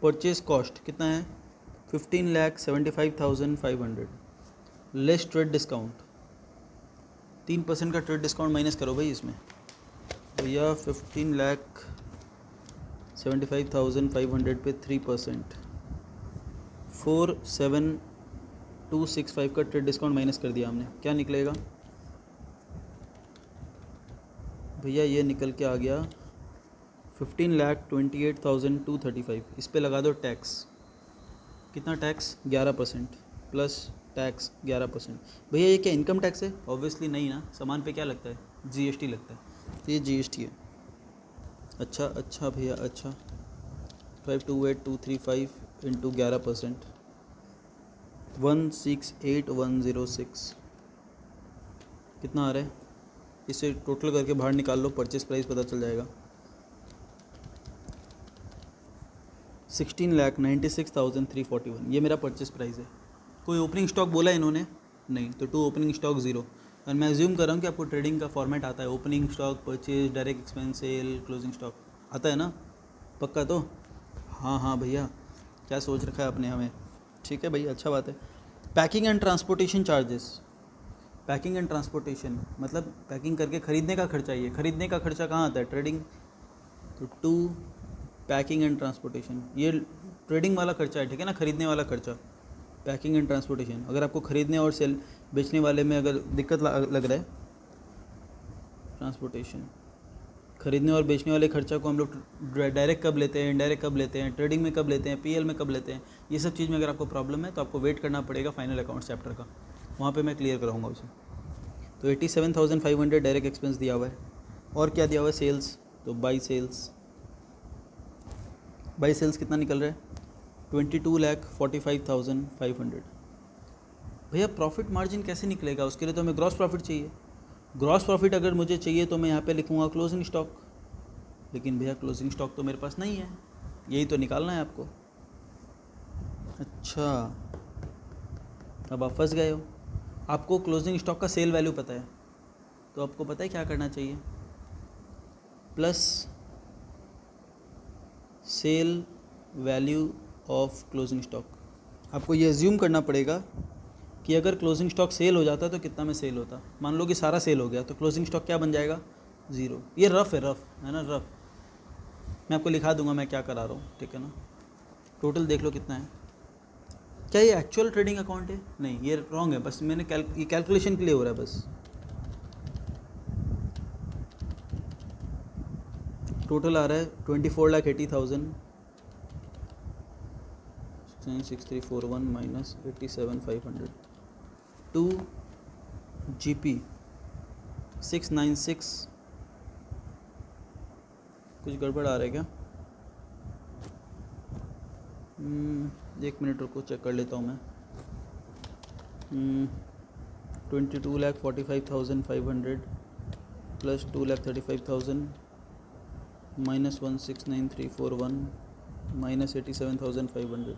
Speaker 1: परचेज कॉस्ट कितना है 15,75,500 लेस ट्रेड डिस्काउंट, 3% का ट्रेड डिस्काउंट माइनस करो भाई इसमें भैया, 15,75,500 पे 3%, 4,7,265 का ट्रेड डिस्काउंट माइनस कर दिया हमने, क्या निकलेगा भैया, ये निकल के आ गया 15,28,235। इस पे लगा दो टैक्स, कितना टैक्स 11% प्लस टैक्स 11%। भैया ये क्या इनकम टैक्स है? ऑब्वियसली नहीं ना, सामान पे क्या लगता है, जीएसटी लगता है, तो ये जीएसटी है। अच्छा भैया अच्छा, 528,235 इंटू 11%, 168,106 कितना आ रहा है, इसे टोटल करके बाहर निकाल लो, परचेस प्राइस पता चल जाएगा, 16,96,341 ये मेरा परचेस प्राइस है। कोई ओपनिंग स्टॉक बोला है इन्होंने? नहीं, तो टू ओपनिंग स्टॉक ज़ीरो। और मैं अज्यूम कर रहा हूँ कि आपको ट्रेडिंग का फॉर्मेट आता है, opening stock, purchase, direct expense, sale, closing stock आता है ना, पक्का तो? हाँ भैया, क्या सोच रखा है आपने हमें, ठीक है भैया, अच्छा बात है। Packing and transportation charges, packing and transportation मतलब पैकिंग करके ख़रीदने का खर्चा, ये ख़रीदने का खर्चा कहाँ आता है, ट्रेडिंग, तो टू पैकिंग एंड ट्रांसपोर्टेशन, ये ट्रेडिंग वाला खर्चा है, ठीक है ना, ख़रीदने वाला खर्चा, पैकिंग एंड ट्रांसपोर्टेशन। अगर आपको ख़रीदने और सेल बेचने वाले में अगर दिक्कत लग रहा है, ट्रांसपोर्टेशन, ख़रीदने और बेचने वाले खर्चा को हम लोग डायरेक्ट कब लेते हैं, इनडायरेक्ट कब लेते हैं, ट्रेडिंग में कब लेते हैं, पीएल में कब लेते हैं, ये सब चीज़ में अगर आपको प्रॉब्लम है तो आपको वेट करना पड़ेगा फाइनल अकाउंट चैप्टर का, वहाँ पे मैं क्लियर कराऊंगा उसे। तो 87,500 डायरेक्ट एक्सपेंस दिया हुआ है, और क्या दिया हुआ है, सेल्स, तो बाई सेल्स कितना निकल रहा है 22,45,500। भैया प्रॉफिट मार्जिन कैसे निकलेगा, उसके लिए तो हमें ग्रॉस प्रॉफिट चाहिए। ग्रॉस प्रॉफिट अगर मुझे चाहिए तो मैं यहाँ पे लिखूँगा क्लोजिंग स्टॉक, लेकिन भैया क्लोजिंग स्टॉक तो मेरे पास नहीं है, यही तो निकालना है आपको। अच्छा, अब आप फंस गए हो, आपको क्लोजिंग स्टॉक का सेल वैल्यू पता है, तो आपको पता है क्या करना चाहिए, plus sale value of closing stock. आपको ये अज्यूम करना पड़ेगा कि अगर क्लोजिंग स्टॉक सेल हो जाता तो कितना में सेल होता, मान लो कि सारा सेल हो गया तो क्लोजिंग स्टॉक क्या बन जाएगा, ज़ीरो। ये रफ है ना, रफ, मैं आपको लिखा दूंगा मैं क्या करा रहा हूँ, ठीक है ना। टोटल देख लो कितना है, क्या ये एक्चुअल ट्रेडिंग अकाउंट है, नहीं ये रॉन्ग है, बस मैंने ये कैलकुलेशन के लिए हो रहा है बस। टोटल आ रहा है 24,80,000, 69341 माइनस 87,500 टू GP 696, कुछ गड़बड़ आ रहा है क्या, एक मिनट रुको चेक कर लेता हूँ मैं। 22,45,500 प्लस 2,35,000 माइनस 169341 माइनस 87,500।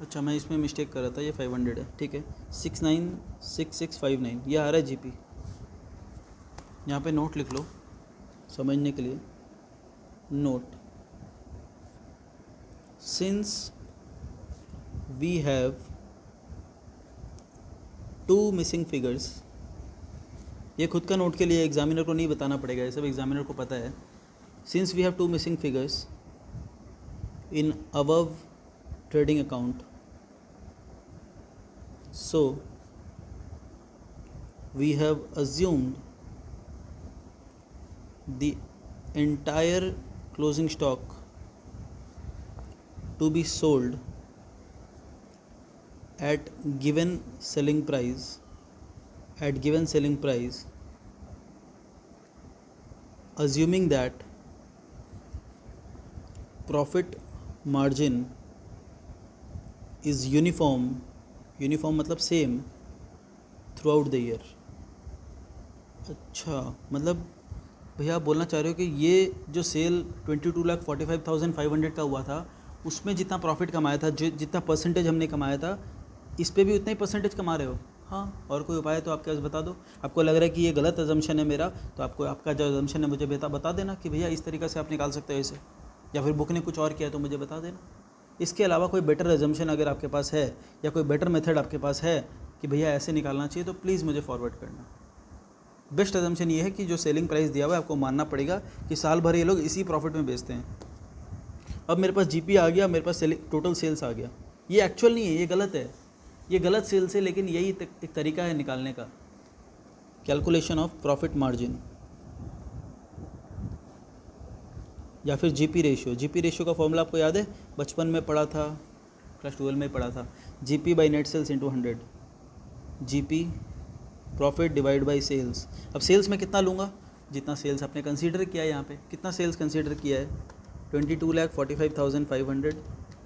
Speaker 1: अच्छा मैं इसमें मिस्टेक कर रहा था, ये 500 है, ठीक है, 696659 ये आ रहा है GP। यहाँ पे नोट लिख लो समझने के लिए, note, since we have two missing figures, ये खुद का नोट के लिए, एग्जामिनर को नहीं बताना पड़ेगा, ये सब एग्जामिनर को पता है। Since we have two missing figures in above trading account, so we have assumed the entire closing stock to be sold at given selling price, assuming that profit margin is uniform मतलब same through out the year. अच्छा, मतलब भैया आप बोलना चाह रहे हो कि ये जो सेल 22,45,500 का हुआ था, उसमें जितना प्रॉफिट कमाया था, जितना परसेंटेज हमने कमाया था, इस पे भी उतना ही परसेंटेज कमा रहे हो? हाँ, और कोई उपाय तो आपके पास बता दो। आपको लग रहा है कि ये गलत अजम्पशन है मेरा, तो आपको आपका जो अजम्पशन है मुझे बता देना कि भैया इस तरीक़े से आप निकाल सकते हो इसे, या फिर बुक ने कुछ और किया तो मुझे बता देना। इसके अलावा कोई बेटर अजम्पशन अगर आपके पास है, या कोई बेटर मेथड आपके पास है कि भैया ऐसे निकालना चाहिए, तो प्लीज़ मुझे फॉरवर्ड करना। बेस्ट अजम्पशन ये है कि जो सेलिंग प्राइस दिया हुआ है आपको मानना पड़ेगा कि साल भर ये लोग इसी प्रॉफिट में बेचते हैं। अब मेरे पास जीपी आ गया, मेरे पास टोटल सेल्स आ गया। ये एक्चुअल नहीं है, ये गलत है, ये गलत सेल्स है, लेकिन यही एक तरीका है निकालने का, कैलकुलेशन ऑफ प्रॉफिट मार्जिन या फिर जीपी रेशियो। जीपी रेशियो का फॉर्मूला आपको याद है, बचपन में पढ़ा था, क्लास 12 में पढ़ा था। GP by net sales into 100, GP profit divide by sales. अब सेल्स में कितना लूँगा? जितना सेल्स आपने कंसीडर किया है। यहाँ पे कितना सेल्स कंसीडर किया है? 22,45,500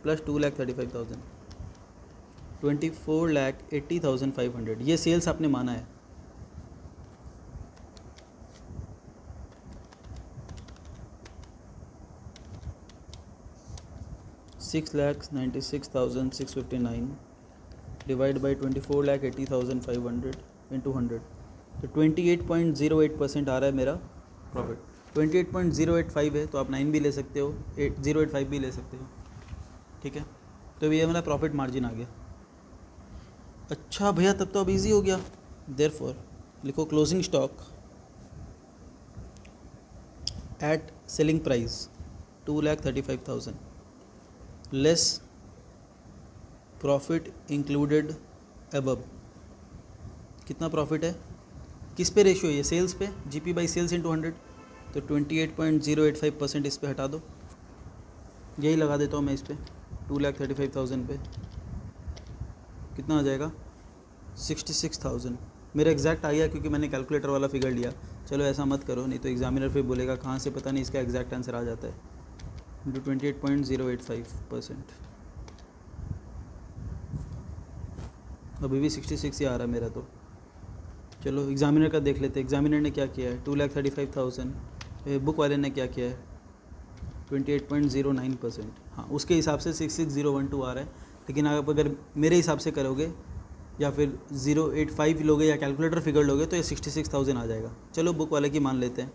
Speaker 1: प्लस 2,35,000, 24,80,500, ये सेल्स आपने माना है। $6,96,659 डिवाइड बाई 24,80,500 इंटू 100, तो 28.08% आ रहा है मेरा प्रॉफिट। 28.085 है, तो आप 9 भी ले सकते हो, 085 भी ले सकते हो, ठीक है। तो ये मेरा प्रॉफिट मार्जिन आ गया। अच्छा भैया, तब तो अब इजी हो गया। देयरफॉर लिखो closing stock at selling price 2,35,000 less profit included above. कितना प्रॉफिट है, किस पे रेशियो है ये? सेल्स पे, जीपी बाई सेल्स इंटू 100, तो 28.085% इस पे हटा दो। यही लगा देता हूँ मैं इस पे, 2,35,000 पे कितना आ जाएगा? 66,000। मेरा एग्जैक्ट आ गया क्योंकि मैंने कैलकुलेटर वाला फिगर लिया। चलो ऐसा मत करो, नहीं तो एग्जामिनर फिर बोलेगा कहाँ से पता नहीं इसका एग्जैक्ट आंसर आ जाता है। इंटू 28.085%, अभी भी 66 ही आ रहा है मेरा। तो चलो एग्जामिनर का देख लेते हैं। एग्जामिनर ने क्या किया है? 2,35,000। बुक वाले ने क्या किया है? 28.09%। हाँ, उसके हिसाब से 66,012 आ रहा है। लेकिन आप अगर मेरे हिसाब से करोगे या फिर 085 लोगे या कैलकुलेटर फिगर लोगे तो ये 66,000 आ जाएगा। चलो बुक वाले की मान लेते हैं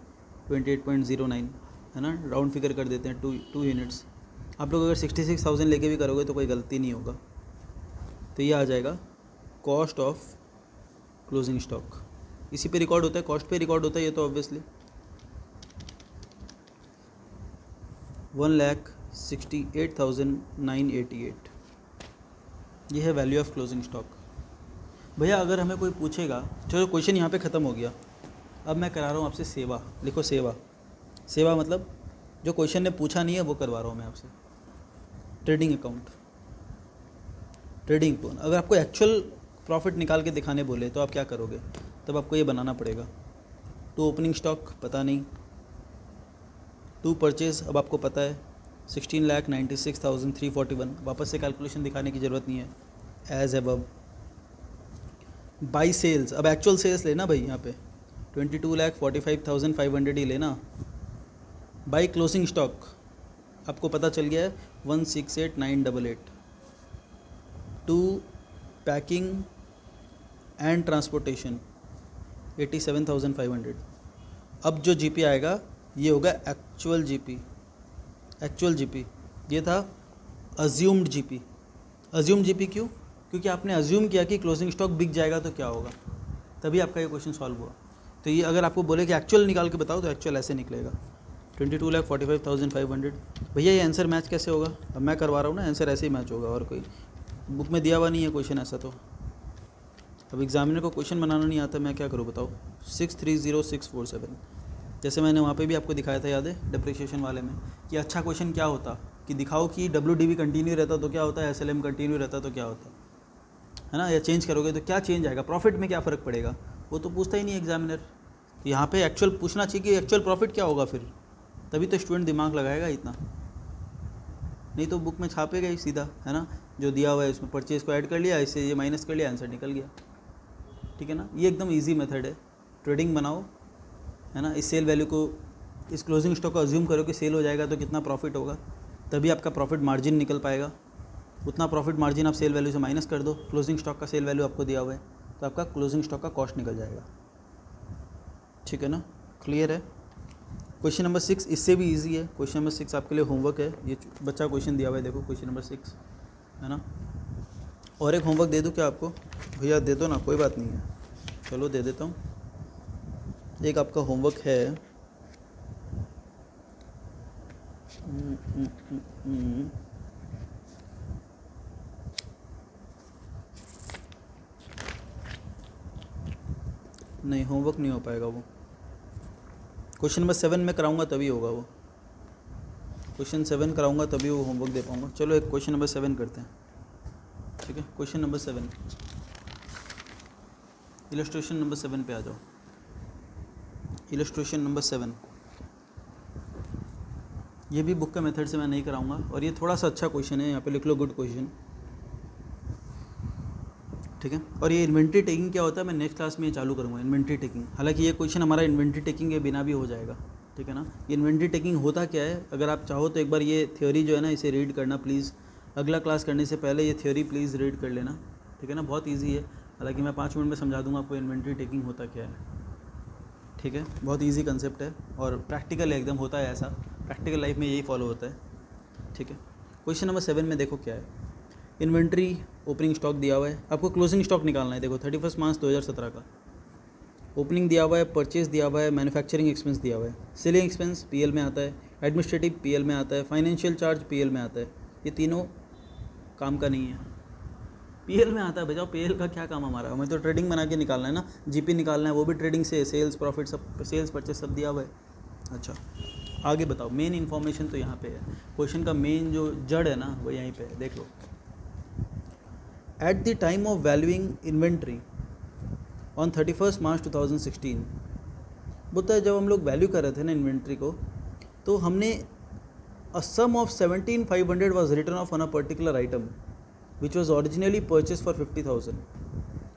Speaker 1: 28.09, है ना, राउंड फिगर कर देते हैं, 2 यूनिट्स। आप लोग अगर 66,000 लेके भी करोगे तो कोई गलती नहीं होगा। तो ये आ जाएगा कॉस्ट ऑफ क्लोजिंग स्टॉक। इसी पे रिकॉर्ड होता है, कॉस्ट पे रिकॉर्ड होता है ये तो ऑब्वियसली। 1,68,988, ये है वैल्यू ऑफ क्लोजिंग स्टॉक। भैया अगर हमें कोई पूछेगा, चलो क्वेश्चन यहाँ पे ख़त्म हो गया। अब मैं करा रहा हूँ आपसे सेवा। लिखो सेवा। सेवा मतलब जो क्वेश्चन ने पूछा नहीं है वो करवा रहा हूँ मैं आपसे। Trading account, trading account. अगर आपको एक्चुअल प्रॉफिट निकाल के दिखाने बोले तो आप क्या करोगे? तब आपको ये बनाना पड़ेगा। टू ओपनिंग स्टॉक पता नहीं, टू परचेज अब आपको पता है 16,96,341। वापस से कैलकुलेशन दिखाने की ज़रूरत नहीं है, एज अबव। बाई सेल्स, अब एक्चुअल सेल्स लेना भाई, यहाँ पे 22,45,500 ही लेना। बाई क्लोजिंग स्टॉक आपको पता चल गया है 168,988। To packing and transportation 87,500। अब जो जीपी आएगा ये होगा एक्चुअल जीपी। एक्चुअल जीपी ये था अज्यूम्ड जीपी। अज्यूम्ड जीपी क्यों? क्योंकि आपने अज्यूम किया कि क्लोजिंग स्टॉक बिक जाएगा तो क्या होगा, तभी आपका ये क्वेश्चन सॉल्व हुआ। तो ये अगर आपको बोले कि एक्चुअल निकाल के बताओ तो एक्चुअल ऐसे निकलेगा 22,45,500। भैया ये आंसर मैच कैसे होगा? अब मैं करवा रहा हूँ ना, आंसर ऐसे ही मैच होगा, और कोई बुक में दिया हुआ नहीं है क्वेश्चन ऐसा। तो अब एग्जामिनर को क्वेश्चन बनाना नहीं आता, मैं क्या करूँ बताओ? 630,647, जैसे मैंने वहाँ पे भी आपको दिखाया था, याद है डिप्रिसिएशन वाले में, कि अच्छा क्वेश्चन क्या होता कि दिखाओ कि WDV कंटिन्यू रहता तो क्या होता है, SLM कंटिन्यू रहता तो क्या होता है ना, या चेंज करोगे तो क्या चेंज आएगा, प्रॉफिट में क्या फ़र्क पड़ेगा, वो तो पूछता ही नहीं एग्जामिनर। तो यहाँ पे एक्चुअल पूछना चाहिए कि एक्चुअल प्रॉफिट क्या होगा, फिर तभी तो स्टूडेंट दिमाग लगाएगा इतना, नहीं तो बुक में छापेगा ही सीधा, है ना, जो दिया हुआ है उसमें परचेज को ऐड कर लिया, इससे ये माइनस कर लिया, आंसर निकल गया। ठीक है ना। ये एकदम इजी मेथड है, ट्रेडिंग बनाओ, है ना। इस सेल वैल्यू को, इस क्लोजिंग स्टॉक को अज्यूम करो कि सेल हो जाएगा तो कितना प्रॉफिट होगा, तभी आपका प्रॉफिट मार्जिन निकल पाएगा। उतना प्रॉफिट मार्जिन आप सेल वैल्यू से माइनस कर दो, क्लोजिंग स्टॉक का सेल वैल्यू आपको दिया हुआ है तो आपका क्लोजिंग स्टॉक का कॉस्ट निकल जाएगा, ठीक है ना। क्लियर है। क्वेश्चन नंबर 6 इससे भी इजी है। क्वेश्चन नंबर 6 आपके लिए होमवर्क है, ये बच्चा क्वेश्चन दिया हुआ है, देखो क्वेश्चन नंबर 6, है ना। और एक होमवर्क दे दूँ क्या आपको? भैया दे दो ना, कोई बात नहीं है, चलो दे देता हूँ। एक आपका होमवर्क है, नहीं होमवर्क नहीं हो पाएगा वो, क्वेश्चन नंबर 7 में कराऊंगा तभी होगा वो, क्वेश्चन 7 कराऊंगा तभी वो होमवर्क दे पाऊंगा। चलो एक क्वेश्चन नंबर 7 करते हैं, ठीक है। क्वेश्चन नंबर 7, इलस्ट्रेशन नंबर 7 पे आ जाओ। इलस्ट्रेशन नंबर 7, ये भी बुक के मेथड से मैं नहीं कराऊंगा और ये थोड़ा सा अच्छा क्वेश्चन है, यहाँ पे लिख लो गुड क्वेश्चन, ठीक है। और ये इन्वेंट्री टेकिंग क्या होता है मैं नेक्स्ट क्लास में ये चालू करूँगा, इन्वेंट्री टेकिंग। हालांकि ये क्वेश्चन हमारा इन्वेंट्री टेकिंग के बिना भी हो जाएगा, ठीक है ना। इन्वेंट्री टेकिंग होता क्या है, अगर आप चाहो तो एक बार ये थ्योरी जो है ना इसे रीड करना प्लीज़, अगला क्लास करने से पहले ये थ्योरी प्लीज़ रीड कर लेना, ठीक है ना। बहुत ईजी है, हालांकि मैं 5 मिनट में समझा दूँगा आपको इन्वेंट्री टेकिंग होता क्या है, ठीक है। बहुत ईजी कंसेप्ट है और प्रैक्टिकल एकदम होता है, ऐसा प्रैक्टिकल लाइफ में यही फॉलो होता है, ठीक है। क्वेश्चन नंबर 7 में देखो क्या है, इन्वेंट्री ओपनिंग स्टॉक दिया हुआ है, आपको क्लोजिंग स्टॉक निकालना है। देखो 31 मार्च 2017 का ओपनिंग दिया हुआ है, परचेज दिया हुआ है, मैन्युफैक्चरिंग एक्सपेंस दिया हुआ है, सेलिंग एक्सपेंस पीएल में आता है, एडमिनिस्ट्रेटिव पीएल में आता है, फाइनेंशियल चार्ज पीएल में आता है। ये तीनों काम का नहीं है, पीएल में आता है। बजाओ पीएल का क्या काम हमारा, हमें तो ट्रेडिंग बना के निकालना है ना, जीपी निकालना है, वो भी ट्रेडिंग से, सेल्स प्रॉफिट सब, सेल्स परचेज सब दिया हुआ है। अच्छा आगे बताओ, मेन इन्फॉर्मेशन तो यहाँ पे है, क्वेश्चन का मेन जो जड़ है ना वो यहीं पे है, देख लो। At the time of valuing inventory on 31 March 2016, बोलता है जब हम लोग वैल्यू कर रहे थे ना इन्वेंट्री को, तो हमने a sum of 17,500 was return off on a particular item which was originally purchase for 50,000।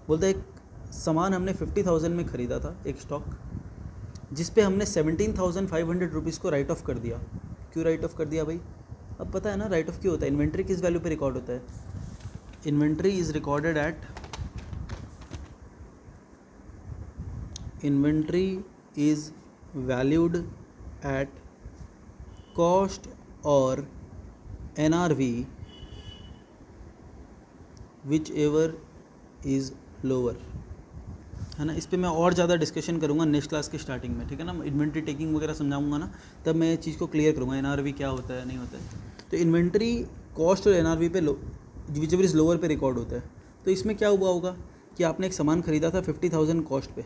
Speaker 1: बोलता है एक सामान हमने 50,000 में ख़रीदा था, एक स्टॉक, जिस पे हमने 17,500 रुपीज़ को राइट ऑफ कर दिया। क्यों राइट ऑफ कर दिया भाई? अब पता है ना राइट ऑफ क्यों होता है। इन्वेंट्री किस वैल्यू पे रिकॉर्ड होता है? Inventory is recorded at, inventory is valued at cost और NRV which ever is lower, है ना। इस पे मैं और ज़्यादा डिस्कशन करूँगा नेक्स्ट क्लास के स्टार्टिंग में, ठीक है ना। इन्वेंट्री टेकिंग वगैरह समझाऊंगा ना, तब मैं ये चीज़ को क्लियर करूँगा NRV क्या होता है नहीं होता है। तो इन्वेंट्री कॉस्ट और NRV पे विच एवर इज़ लोअर पे रिकॉर्ड होता है। तो इसमें क्या हुआ होगा कि आपने एक सामान ख़रीदा था 50,000 कॉस्ट पे,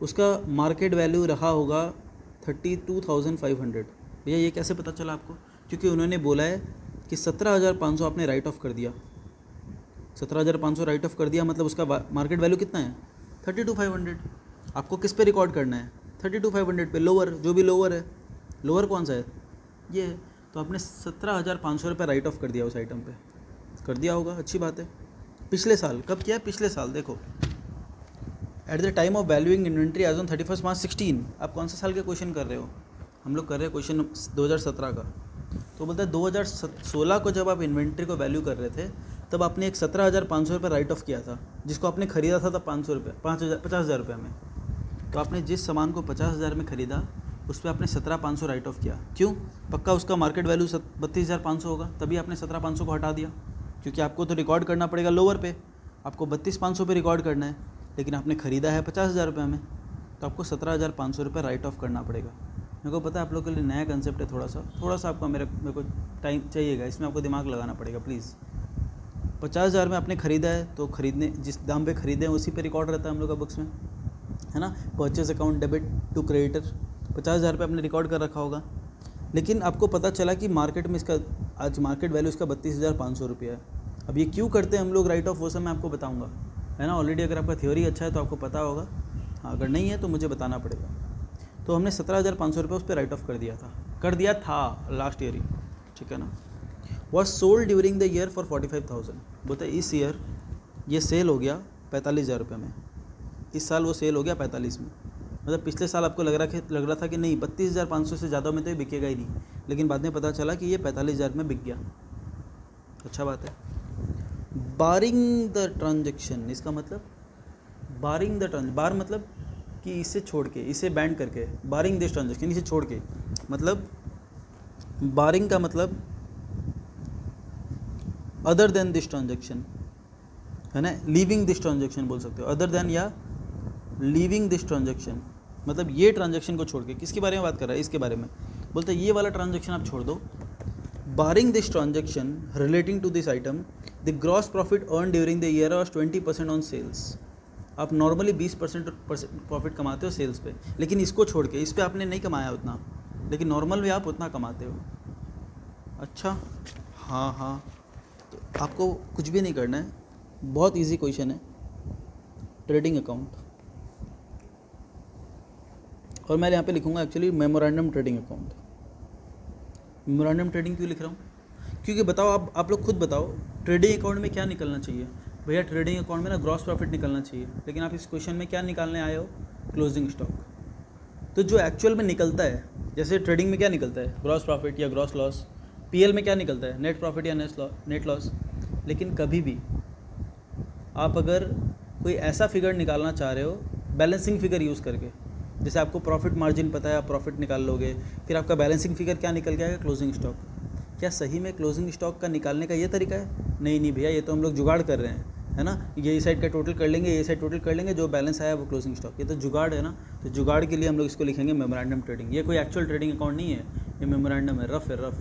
Speaker 1: उसका मार्केट वैल्यू रहा होगा 32,500। भैया ये कैसे पता चला आपको? क्योंकि उन्होंने बोला है कि 17,500 आपने राइट ऑफ कर दिया, 17,500 राइट ऑफ कर दिया, मतलब उसका मार्केट वैल्यू कितना है 32,500। आपको किस पे रिकॉर्ड करना है? 32,500 पे, लोअर, जो भी लोअर है। लोअर कौन सा है? ये है। तो आपने 17,500 रुपये राइट ऑफ कर दिया उस आइटम पे, कर दिया होगा, अच्छी बात है। पिछले साल कब किया है? पिछले साल। देखो at the time of valuing inventory as on 31 March 16, आप कौन सा साल के क्वेश्चन कर रहे हो? हम लोग कर रहे हैं क्वेश्चन 2017 का। तो बोलता है 2016 को जब आप इन्वेंट्री को वैल्यू कर रहे थे तब आपने एक 17,500 रुपये राइट ऑफ किया था, जिसको आपने ख़रीदा था तब 500 रुपये, 50,000 रुपये में। तो आपने जिस सामान को 50,000 में ख़रीदा उस पर आपने 17,500 राइट ऑफ किया। क्यों? पक्का उसका मार्केट वैल्यू 32,500 होगा, तभी आपने 17,500 को हटा दिया, क्योंकि आपको तो रिकॉर्ड करना पड़ेगा लोअर पे, आपको 32,500 पे रिकॉर्ड करना है, लेकिन आपने ख़रीदा है 50,000 रुपये में, तो आपको 17,500 रुपये राइट ऑफ करना पड़ेगा। मेरे को पता है आप लोग के लिए नया कंसेप्ट है, थोड़ा सा आपका मेरे को टाइम चाहिएगा, इसमें आपको दिमाग लगाना पड़ेगा प्लीज़। 50,000 में आपने ख़रीदा है तो खरीदने जिस दाम पे ख़रीदे हैं उसी पे रिकॉर्ड रहता है हम लोग का बुक्स में, है ना। Purchase account debit to creditor, 50,000 पे आपने रिकॉर्ड कर रखा होगा, लेकिन आपको पता चला कि मार्केट में इसका आज मार्केट वैल्यू इसका 32,500 रुपया है। अब ये क्यों करते हैं हम लोग राइट ऑफ, वो सब मैं आपको बताऊँगा, है ना। ऑलरेडी अगर आपका थ्योरी अच्छा है तो आपको पता होगा, हाँ अगर नहीं है तो मुझे बताना पड़ेगा। तो हमने 17,500 रुपये उस पर राइट ऑफ कर दिया था लास्ट ईयर ही, ठीक है ना। Was sold during the year for 45,000। बोलते इस ईयर ये सेल हो गया 45,000 रुपये में, इस साल वो सेल हो गया 45 में। मतलब पिछले साल आपको लग रहा था कि नहीं 32,500 से ज़्यादा में तो ये बिकेगा ही नहीं, लेकिन बाद में पता चला कि ये 45,000 में बिक गया। अच्छा बात है। बारिंग द ट्रांजेक्शन, इसका मतलब बारिंग द ट्रांज, बार मतलब कि इसे छोड़ के, इसे बैंड करके, बारिंग दिस ट्रांजेक्शन, इसे छोड़ के, मतलब बारिंग का मतलब अदर देन दिस ट्रांजेक्शन है ना, लीविंग दिस ट्रांजेक्शन बोल सकते हो, अदर देन या लीविंग दिस ट्रांजेक्शन, मतलब ये ट्रांजेक्शन को छोड़ के। किसके बारे में बात कर रहा है? इसके बारे में बोलते हैं ये वाला ट्रांजेक्शन आप छोड़ दो। Barring this transaction relating to this item the gross profit earn during the year was 20% on sales. आप नॉर्मली 20% प्रॉफिट कमाते हो सेल्स पे, लेकिन इसको छोड़ के, इस पे आपने नहीं कमाया उतना, लेकिन नॉर्मल में आप उतना कमाते हो। अच्छा, हाँ, तो आपको कुछ भी नहीं करना है, बहुत इजी क्वेश्चन है। ट्रेडिंग अकाउंट, और मैं यहाँ पे लिखूँगा actually memorandum trading account. Memorandum trading क्यों लिख रहा हूँ? क्योंकि बताओ, आप लोग खुद बताओ, ट्रेडिंग अकाउंट में क्या निकलना चाहिए? भैया ट्रेडिंग अकाउंट में ना ग्रॉस प्रॉफिट निकलना चाहिए, लेकिन आप इस क्वेश्चन में क्या निकालने आए हो? Closing stock. तो जो एक्चुअल में निकलता है, जैसे ट्रेडिंग में क्या निकलता है? ग्रॉस प्रॉफिट या ग्रॉस लॉस। पीएल में क्या निकलता है? नेट प्रॉफिट या नेट लॉस। लेकिन कभी भी आप अगर कोई ऐसा फिगर निकालना चाह रहे हो बैलेंसिंग फिगर यूज़ करके, जैसे आपको प्रॉफिट मार्जिन पता है, आप प्रॉफिट निकाल लोगे, फिर आपका बैलेंसिंग फिगर क्या निकल के आएगा? Closing stock. क्या सही में क्लोजिंग स्टॉक का निकालने का ये तरीका है? नहीं भैया, ये तो हम लोग जुगाड़ कर रहे हैं, है ना। ये साइड का टोटल कर लेंगे, ये साइड टोटल कर लेंगे, जो बैलेंस आया वो क्लोजिंग स्टॉक। ये तो जुगाड़ है ना। तो जुगाड़ के लिए हम लोग इसको लिखेंगे मेमोरेंडम ट्रेडिंग। ये कोई एक्चुअल ट्रेडिंग अकाउंट नहीं है, ये मेमोरेंडम है, रफ है, रफ,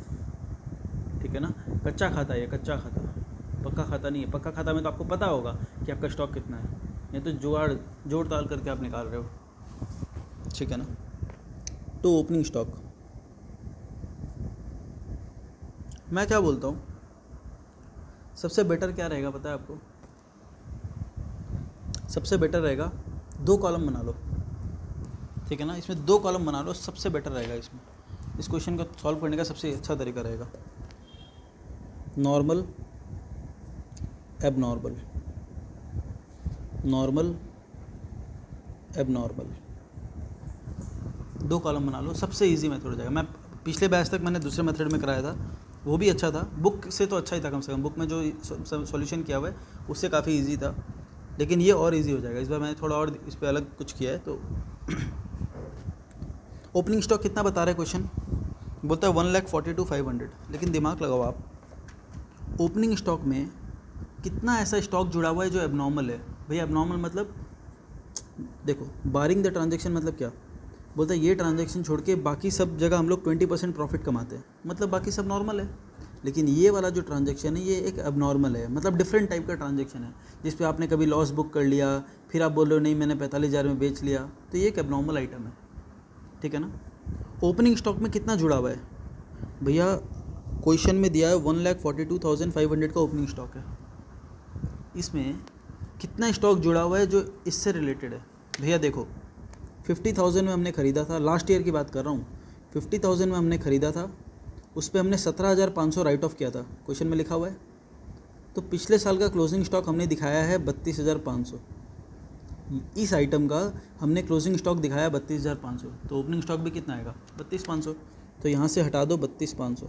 Speaker 1: ठीक है ना। कच्चा खाता है ये, कच्चा खाता, पक्का खाता नहीं है। पक्का खाता में तो आपको पता होगा कि आपका स्टॉक कितना है, ये तो जुगाड़ जोड़ ताल करके आप निकाल रहे हो, ठीक है ना। तो ओपनिंग स्टॉक, मैं क्या बोलता हूँ, सबसे बेटर क्या रहेगा पता है आपको? सबसे बेटर रहेगा 2 कॉलम बना लो, ठीक है ना। इसमें 2 कॉलम बना लो, सबसे बेटर रहेगा। इसमें इस क्वेश्चन को सॉल्व करने का सबसे अच्छा तरीका रहेगा normal, abnormal, normal, abnormal. 2 column बना लो, सबसे इजी मेथड हो जाएगा। मैं पिछले बैच तक मैंने दूसरे मेथड में कराया था, वो भी अच्छा था, बुक से तो अच्छा ही था, कम से कम बुक में जो सॉल्यूशन किया हुआ है उससे काफ़ी इजी था, लेकिन ये और इजी हो जाएगा। इस बार मैंने थोड़ा और इस पर अलग कुछ किया है। तो ओपनिंग स्टॉक कितना बता रहा है क्वेश्चन? बोलता है 1,42,500, लेकिन दिमाग लगाओ आप, ओपनिंग स्टॉक में कितना ऐसा स्टॉक जुड़ा हुआ है जो एबनॉर्मल है? भैया एबनॉर्मल मतलब देखो, बारिंग द ट्रांजेक्शन मतलब क्या? बोलता है ये ट्रांजेक्शन छोड़ के बाकी सब जगह हम लोग 20% प्रॉफिट कमाते हैं, मतलब बाकी सब नॉर्मल है, लेकिन ये वाला जो ट्रांजेक्शन है ये एक एबनॉर्मल है, मतलब डिफरेंट टाइप का ट्रांजेक्शन है, जिस पे आपने कभी लॉस बुक कर लिया, फिर आप बोल रहे हो नहीं मैंने 45,000 में बेच लिया, तो ये एक एबनॉर्मल आइटम है, ठीक है ना। ओपनिंग स्टॉक में कितना जुड़ा हुआ है? भैया क्वेश्चन में दिया है 1,42,500 का ओपनिंग स्टॉक है, इसमें कितना स्टॉक जुड़ा हुआ है जो इससे रिलेटेड है? भैया देखो, 50,000 में हमने ख़रीदा था, लास्ट ईयर की बात कर रहा हूँ, 50,000 में हमने ख़रीदा था, उस पर हमने 17,500 राइट ऑफ किया था, क्वेश्चन में लिखा हुआ है। तो पिछले साल का क्लोजिंग स्टॉक हमने दिखाया है 32,500, इस आइटम का हमने क्लोजिंग स्टॉक दिखाया 32,500, तो ओपनिंग स्टॉक भी कितना आएगा? 32,500। तो यहाँ से हटा दो 32,500,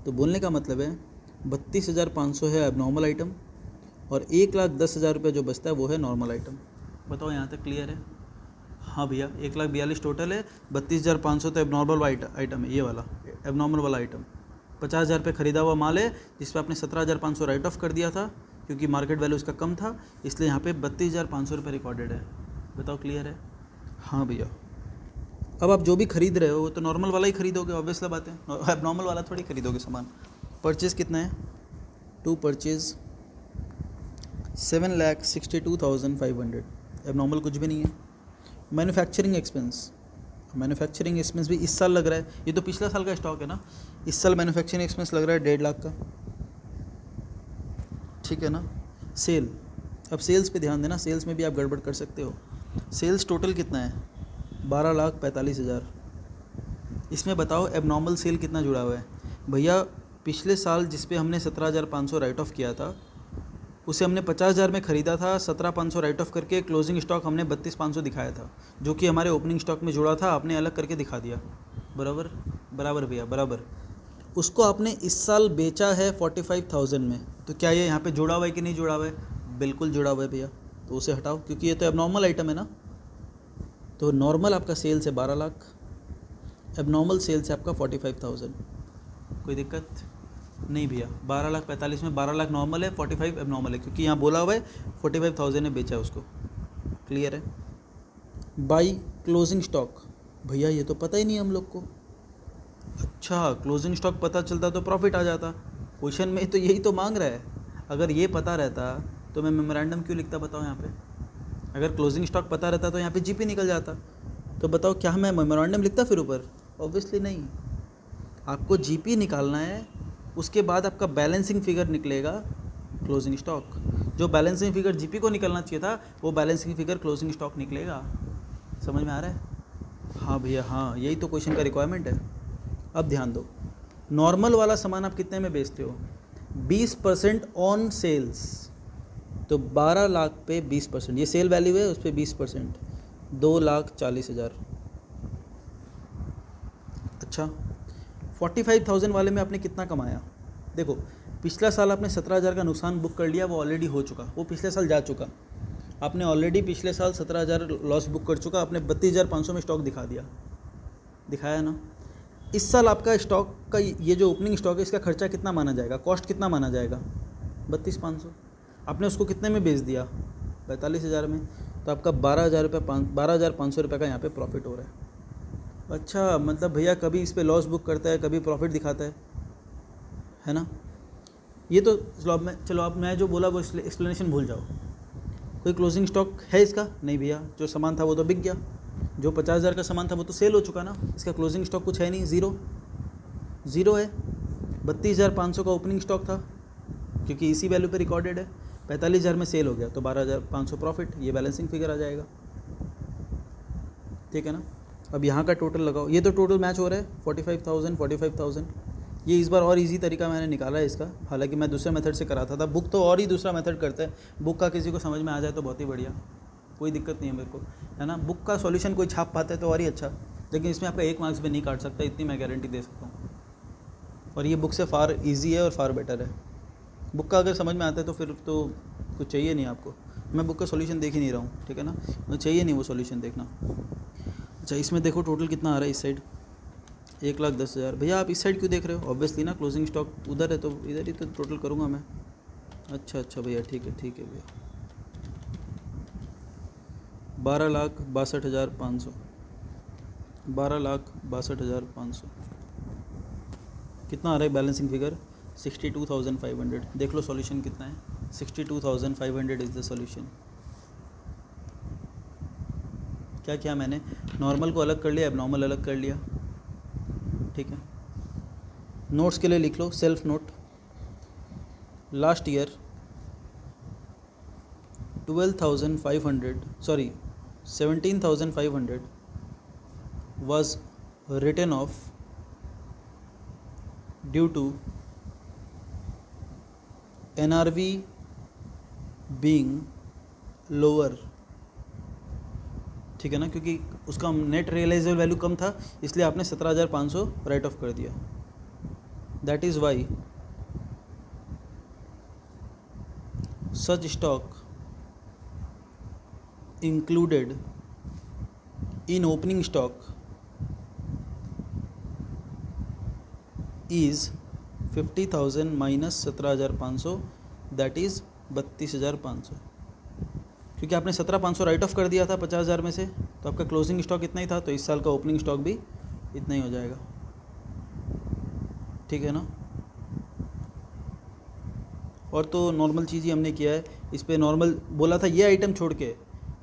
Speaker 1: तो बोलने का मतलब है 32,500 है एबनॉर्मल आइटम, और 1,10,000 रुपये जो बचता है वो है नॉर्मल आइटम। बताओ यहाँ तक क्लियर है? हाँ भैया, 1,42,000 टोटल है, 32,500 तो एबनॉर्मल आइटम है, ये वाला एबनॉर्मल वाला आइटम। 50,000 रुपये खरीदा हुआ माल है, जिस पर आपने 17,500 राइट ऑफ कर दिया था, क्योंकि मार्केट वैल्यू उसका कम था, इसलिए यहाँ पे 32,500 रुपये रिकॉर्डेड है। बताओ क्लियर है? हाँ भैया। अब आप जो भी खरीद रहे हो वो तो नॉर्मल वाला ही खरीदोगे, ऑब्वियसली बात है, एबनॉर्मल वाला थोड़ी खरीदोगे सामान। परचेज़ कितना है? टू परचेज़ 7,62,500, एबनॉर्मल कुछ भी नहीं है। मैन्युफैक्चरिंग एक्सपेंस, मैन्युफैक्चरिंग एक्सपेंस भी इस साल लग रहा है, ये तो पिछला साल का स्टॉक है ना, इस साल मैन्युफैक्चरिंग एक्सपेंस लग रहा है 1.5 लाख का, ठीक है ना। सेल, अब सेल्स पे ध्यान देना, सेल्स में भी आप गड़बड़ कर सकते हो। सेल्स टोटल कितना है? 12,45,000। इसमें बताओ एबनॉर्मल सेल कितना जुड़ा हुआ है? भैया पिछले साल जिस पे हमने 17,500 राइट ऑफ किया था, उसे हमने 50,000 में ख़रीदा था, 17,500 राइट ऑफ करके क्लोजिंग स्टॉक हमने 32,500 दिखाया था, जो कि हमारे ओपनिंग स्टॉक में जुड़ा था, आपने अलग करके दिखा दिया। बराबर बराबर भैया बराबर। उसको आपने इस साल बेचा है 45,000 में, तो क्या ये यहाँ पे जुड़ा हुआ है कि नहीं जुड़ा हुआ है? बिल्कुल जुड़ा हुआ है भैया, तो उसे हटाओ क्योंकि ये तो एबनॉर्मल आइटम है ना। तो नॉर्मल आपका सेल्स है 12 लाख, एबनॉर्मल सेल्स है आपका 45,000। कोई दिक्कत नहीं भैया। 12,45,000 में 12 लाख नॉर्मल है, 45 एबनॉर्मल है, क्योंकि यहाँ बोला हुआ है 45,000 ने बेचा है उसको। क्लियर है। बाई क्लोजिंग स्टॉक, भैया ये तो पता ही नहीं हम लोग को। अच्छा, क्लोजिंग स्टॉक पता चलता तो प्रॉफिट आ जाता। क्वेश्चन में तो यही तो मांग रहा है। अगर ये पता रहता तो मैं मेमोरेंडम क्यों लिखता बताओ यहाँ पे? अगर क्लोजिंग स्टॉक पता रहता तो यहाँ पे जीपी निकल जाता। तो बताओ क्या मैं मेमोरेंडम लिखता फिर ऊपर? ऑब्वियसली नहीं। आपको जीपी निकालना है, उसके बाद आपका बैलेंसिंग फिगर निकलेगा क्लोजिंग स्टॉक। जो बैलेंसिंग फिगर जीपी को निकलना चाहिए था, वो बैलेंसिंग फिगर क्लोजिंग स्टॉक निकलेगा। समझ में आ रहा है? हाँ भैया हाँ, यही तो क्वेश्चन का रिक्वायरमेंट है। अब ध्यान दो, नॉर्मल वाला सामान आप कितने में बेचते हो? 20% ऑन सेल्स। तो 12 लाख पे 20%, ये सेल वैल्यू है, उस पर 20%, 2,40,000। अच्छा, 45,000 वाले में आपने कितना कमाया? देखो, पिछला साल आपने 17,000 का नुकसान बुक कर लिया, वो ऑलरेडी हो चुका, वो पिछले साल जा चुका। आपने ऑलरेडी पिछले साल 17,000 लॉस बुक कर चुका, आपने 32,500 में स्टॉक दिखा दिया, दिखाया ना। इस साल आपका स्टॉक का ये जो ओपनिंग स्टॉक है, इसका खर्चा कितना माना जाएगा, कॉस्ट कितना माना जाएगा? 32,500। आपने उसको कितने में बेच दिया? 45,000 में। तो आपका 12,500 रुपये का यहाँ पे प्रॉफिट हो रहा है। अच्छा, मतलब भैया कभी इस पे लॉस बुक करता है, कभी प्रॉफिट दिखाता है ना। ये तो चलो अब मैं जो बोला वो एक्सप्लेनेशन भूल जाओ। कोई क्लोजिंग स्टॉक है इसका? नहीं भैया, जो सामान था वो तो बिक गया। जो 50,000 का सामान था वो तो सेल हो चुका ना, इसका क्लोजिंग स्टॉक कुछ है नहीं, ज़ीरो है। 32,500 का ओपनिंग स्टॉक था, क्योंकि इसी वैल्यू पे रिकॉर्डेड है। 45,000 में सेल हो गया तो 12,500 प्रॉफिट, ये बैलेंसिंग फिगर आ जाएगा। ठीक है ना। अब यहाँ का टोटल लगाओ, ये तो टोटल मैच हो रहा है 45,000। ये इस बार और इजी तरीका मैंने निकाला है इसका, हालांकि मैं दूसरे मेथड से कराता था। बुक तो और ही दूसरा मेथड करता है, बुक का किसी को समझ में आ जाए तो बहुत ही बढ़िया, कोई दिक्कत नहीं है मेरे को, है ना। बुक का सॉल्यूशन कोई छाप पाता है तो और ही अच्छा, लेकिन इसमें आपका 1 मार्क्स भी नहीं काट सकता, इतनी मैं गारंटी दे सकता हूँ। और ये बुक से फार ईजी है और फार बेटर है। बुक का अगर समझ में आता है तो फिर तो कुछ चाहिए नहीं आपको। मैं बुक का सॉल्यूशन देख ही नहीं रहा हूँ, ठीक है ना, मुझे चाहिए नहीं वो सॉल्यूशन देखना। अच्छा, इसमें देखो टोटल कितना आ रहा है इस साइड, 1,10,000। भैया आप इस साइड क्यों देख रहे हो? ऑब्वियसली ना, क्लोजिंग स्टॉक उधर है तो इधर ही तो टोटल करूँगा मैं। अच्छा भैया, ठीक है भैया। 12,62,500, 12,62,500 कितना आ रहा है बैलेंसिंग फिगर? 62,500। देख लो सॉल्यूशन कितना है, 62,500 इज़ द सॉल्यूशन। क्या किया मैंने? नॉर्मल को अलग कर लिया, एबनॉर्मल अलग कर लिया, ठीक है। नोट्स के लिए लिख लो, self note. Last year 17,500 was written off due to NRV being lower, ठीक है ना, क्योंकि उसका नेट रियलाइजेबल वैल्यू कम था, इसलिए आपने 17,500 राइट ऑफ कर दिया। That is why such stock included in opening stock is 50,000 minus 17,500, that is 32,500। क्योंकि आपने 17,500 राइट ऑफ कर दिया था 50,000 में से, तो आपका क्लोजिंग स्टॉक इतना ही था, तो इस साल का ओपनिंग स्टॉक भी इतना ही हो जाएगा, ठीक है ना। और तो नॉर्मल चीज़ ही हमने किया है इस पे। नॉर्मल बोला था ये आइटम छोड़ के,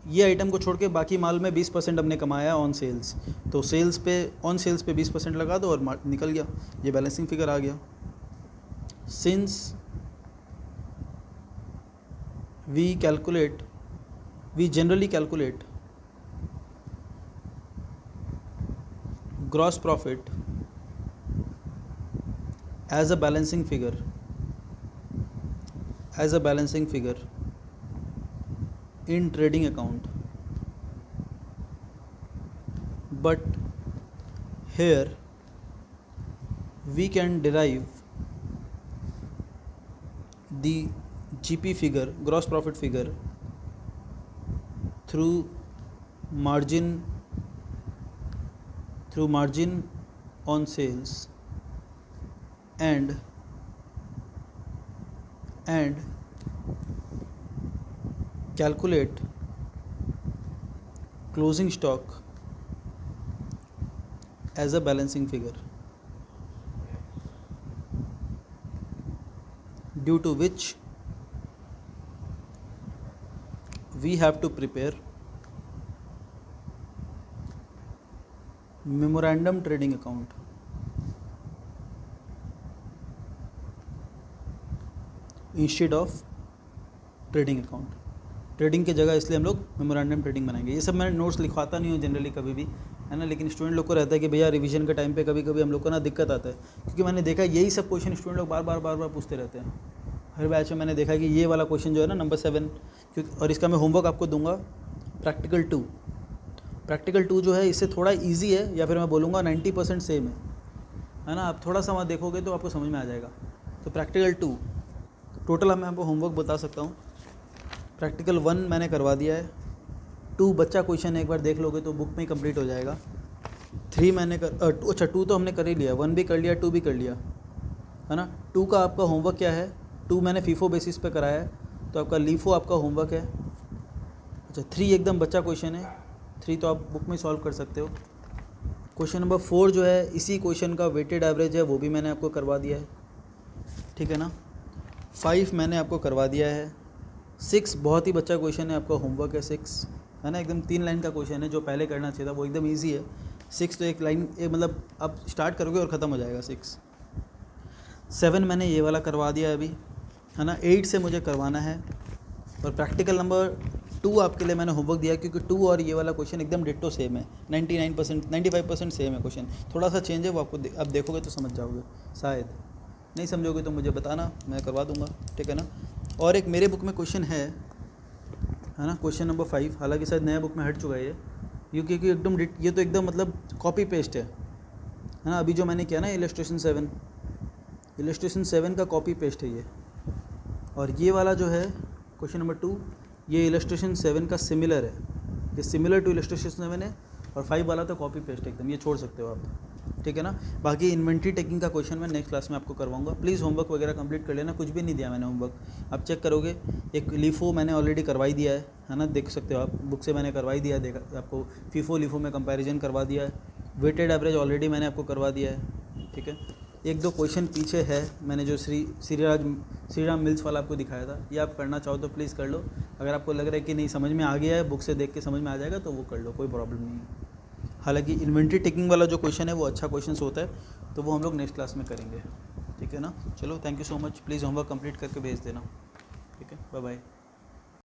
Speaker 1: ये आइटम को छोड़ के बाकी माल में 20% हमने कमाया ऑन सेल्स, तो सेल्स पे ऑन सेल्स पे 20% लगा दो और निकल गया, ये बैलेंसिंग फिगर आ गया। Since we generally calculate gross profit as a balancing figure as a balancing figure in trading account, but here we can derive the GP figure, gross profit figure, through margin on sales and calculate closing stock as a balancing figure, due to which we have to prepare memorandum trading account instead of trading account. Trading की जगह इसलिए हम लोग memorandum trading बनाएंगे। ये सब मैं notes लिखवाता नहीं हूँ जनरली कभी भी, है ना, लेकिन स्टूडेंट लोग को रहता है कि भैया रिवीजन के टाइम पे कभी कभी हम लोग को ना दिक्कत आता है, क्योंकि मैंने देखा यही सब क्वेश्चन स्टूडेंट लोग बार बार पूछते रहते हैं। हर बैच में मैंने देखा कि ये वाला क्वेश्चन जो है ना नंबर 7, क्योंकि और इसका मैं होमवर्क आपको दूंगा प्रैक्टिकल 2 जो है इससे थोड़ा ईजी है, या फिर मैं बोलूँगा 90% सेम है ना। आप थोड़ा सा वहाँ देखोगे तो आपको समझ में आ जाएगा। तो प्रैक्टिकल 2 टोटल मैं आपको होमवर्क बता सकता हूँ। प्रैक्टिकल 1 मैंने करवा दिया है, 2 बच्चा क्वेश्चन एक बार देख लोगे तो बुक में ही कंप्लीट हो जाएगा। 3 मैंने अच्छा 2 तो हमने कर ही लिया, 1 भी कर लिया, 2 भी कर लिया, है ना। 2 का आपका होमवर्क क्या है, 2 मैंने फीफो बेसिस पे कराया है, तो आपका लीफो आपका होमवर्क है। अच्छा 3 एकदम बच्चा क्वेश्चन है, 3 तो आप बुक में सॉल्व कर सकते हो। क्वेश्चन नंबर 4 जो है इसी क्वेश्चन का वेटेड एवरेज है, वो भी मैंने आपको करवा दिया है, ठीक है ना। 5 मैंने आपको करवा दिया है। 6 बहुत ही बच्चा क्वेश्चन है, आपका होमवर्क है 6, है ना, एकदम 3 लाइन का क्वेश्चन है, जो पहले करना चाहिए था वो एकदम इजी है। 6 तो एक लाइन मतलब आप स्टार्ट करोगे और ख़त्म हो जाएगा 6। 7 मैंने ये वाला करवा दिया है अभी, है ना। 8 से मुझे करवाना है, और प्रैक्टिकल नंबर 2 आपके लिए मैंने होमवर्क दिया, क्योंकि 2 और ये वाला क्वेश्चन एकदम डिट्टो सेम है, 95% सेम है क्वेश्चन, थोड़ा सा चेंज है, वो आपको आप देखोगे तो समझ जाओगे, शायद नहीं समझोगे तो मुझे बताना, मैं करवा दूंगा, ठीक है ना। और एक मेरे बुक में क्वेश्चन है ना, क्वेश्चन नंबर 5, हालांकि शायद नया बुक में हट चुका है ये, क्योंकि एकदम ये तो एकदम मतलब कॉपी पेस्ट है ना। अभी जो मैंने किया ना इलस्ट्रेशन 7 का कॉपी पेस्ट है ये, और ये वाला जो है क्वेश्चन नंबर 2 ये इलस्ट्रेशन 7 का सिमिलर है, ये सिमिलर टू इलस्ट्रेशन 7 है, और 5 वाला तो कॉपी पेस्ट एकदम, ये छोड़ सकते हो आप, ठीक है ना। बाकी इन्वेंट्री टेकिंग का क्वेश्चन मैं नेक्स्ट क्लास में आपको करवाऊंगा। प्लीज़ होमवर्क वगैरह कंप्लीट कर लेना, कुछ भी नहीं दिया मैंने होमवर्क, आप चेक करोगे। एक लीफो मैंने ऑलरेडी करवाई दिया है ना, देख सकते हो आप, बुक से मैंने करवाई दिया है, देखा आपको फीफो लीफो में कंपैरिजन करवा दिया है। वेटेड एवरेज ऑलरेडी मैंने आपको करवा दिया है, ठीक है। 1-2 क्वेश्चन पीछे है, मैंने जो श्रीराम मिल्स वाला आपको दिखाया था, ये आप करना चाहो तो प्लीज़ कर लो। अगर आपको लग रहा है कि नहीं समझ में आ गया है, बुक से देख के समझ में आ जाएगा, तो वो कर लो, कोई प्रॉब्लम नहीं है। हालांकि इन्वेंट्री टेकिंग वाला जो क्वेश्चन है वो अच्छा क्वेश्चन होता है, तो वो हम लोग नेक्स्ट क्लास में करेंगे, ठीक है ना। चलो thank you so much, please homework complete करके भेज देना, ठीक है, बाय बाय।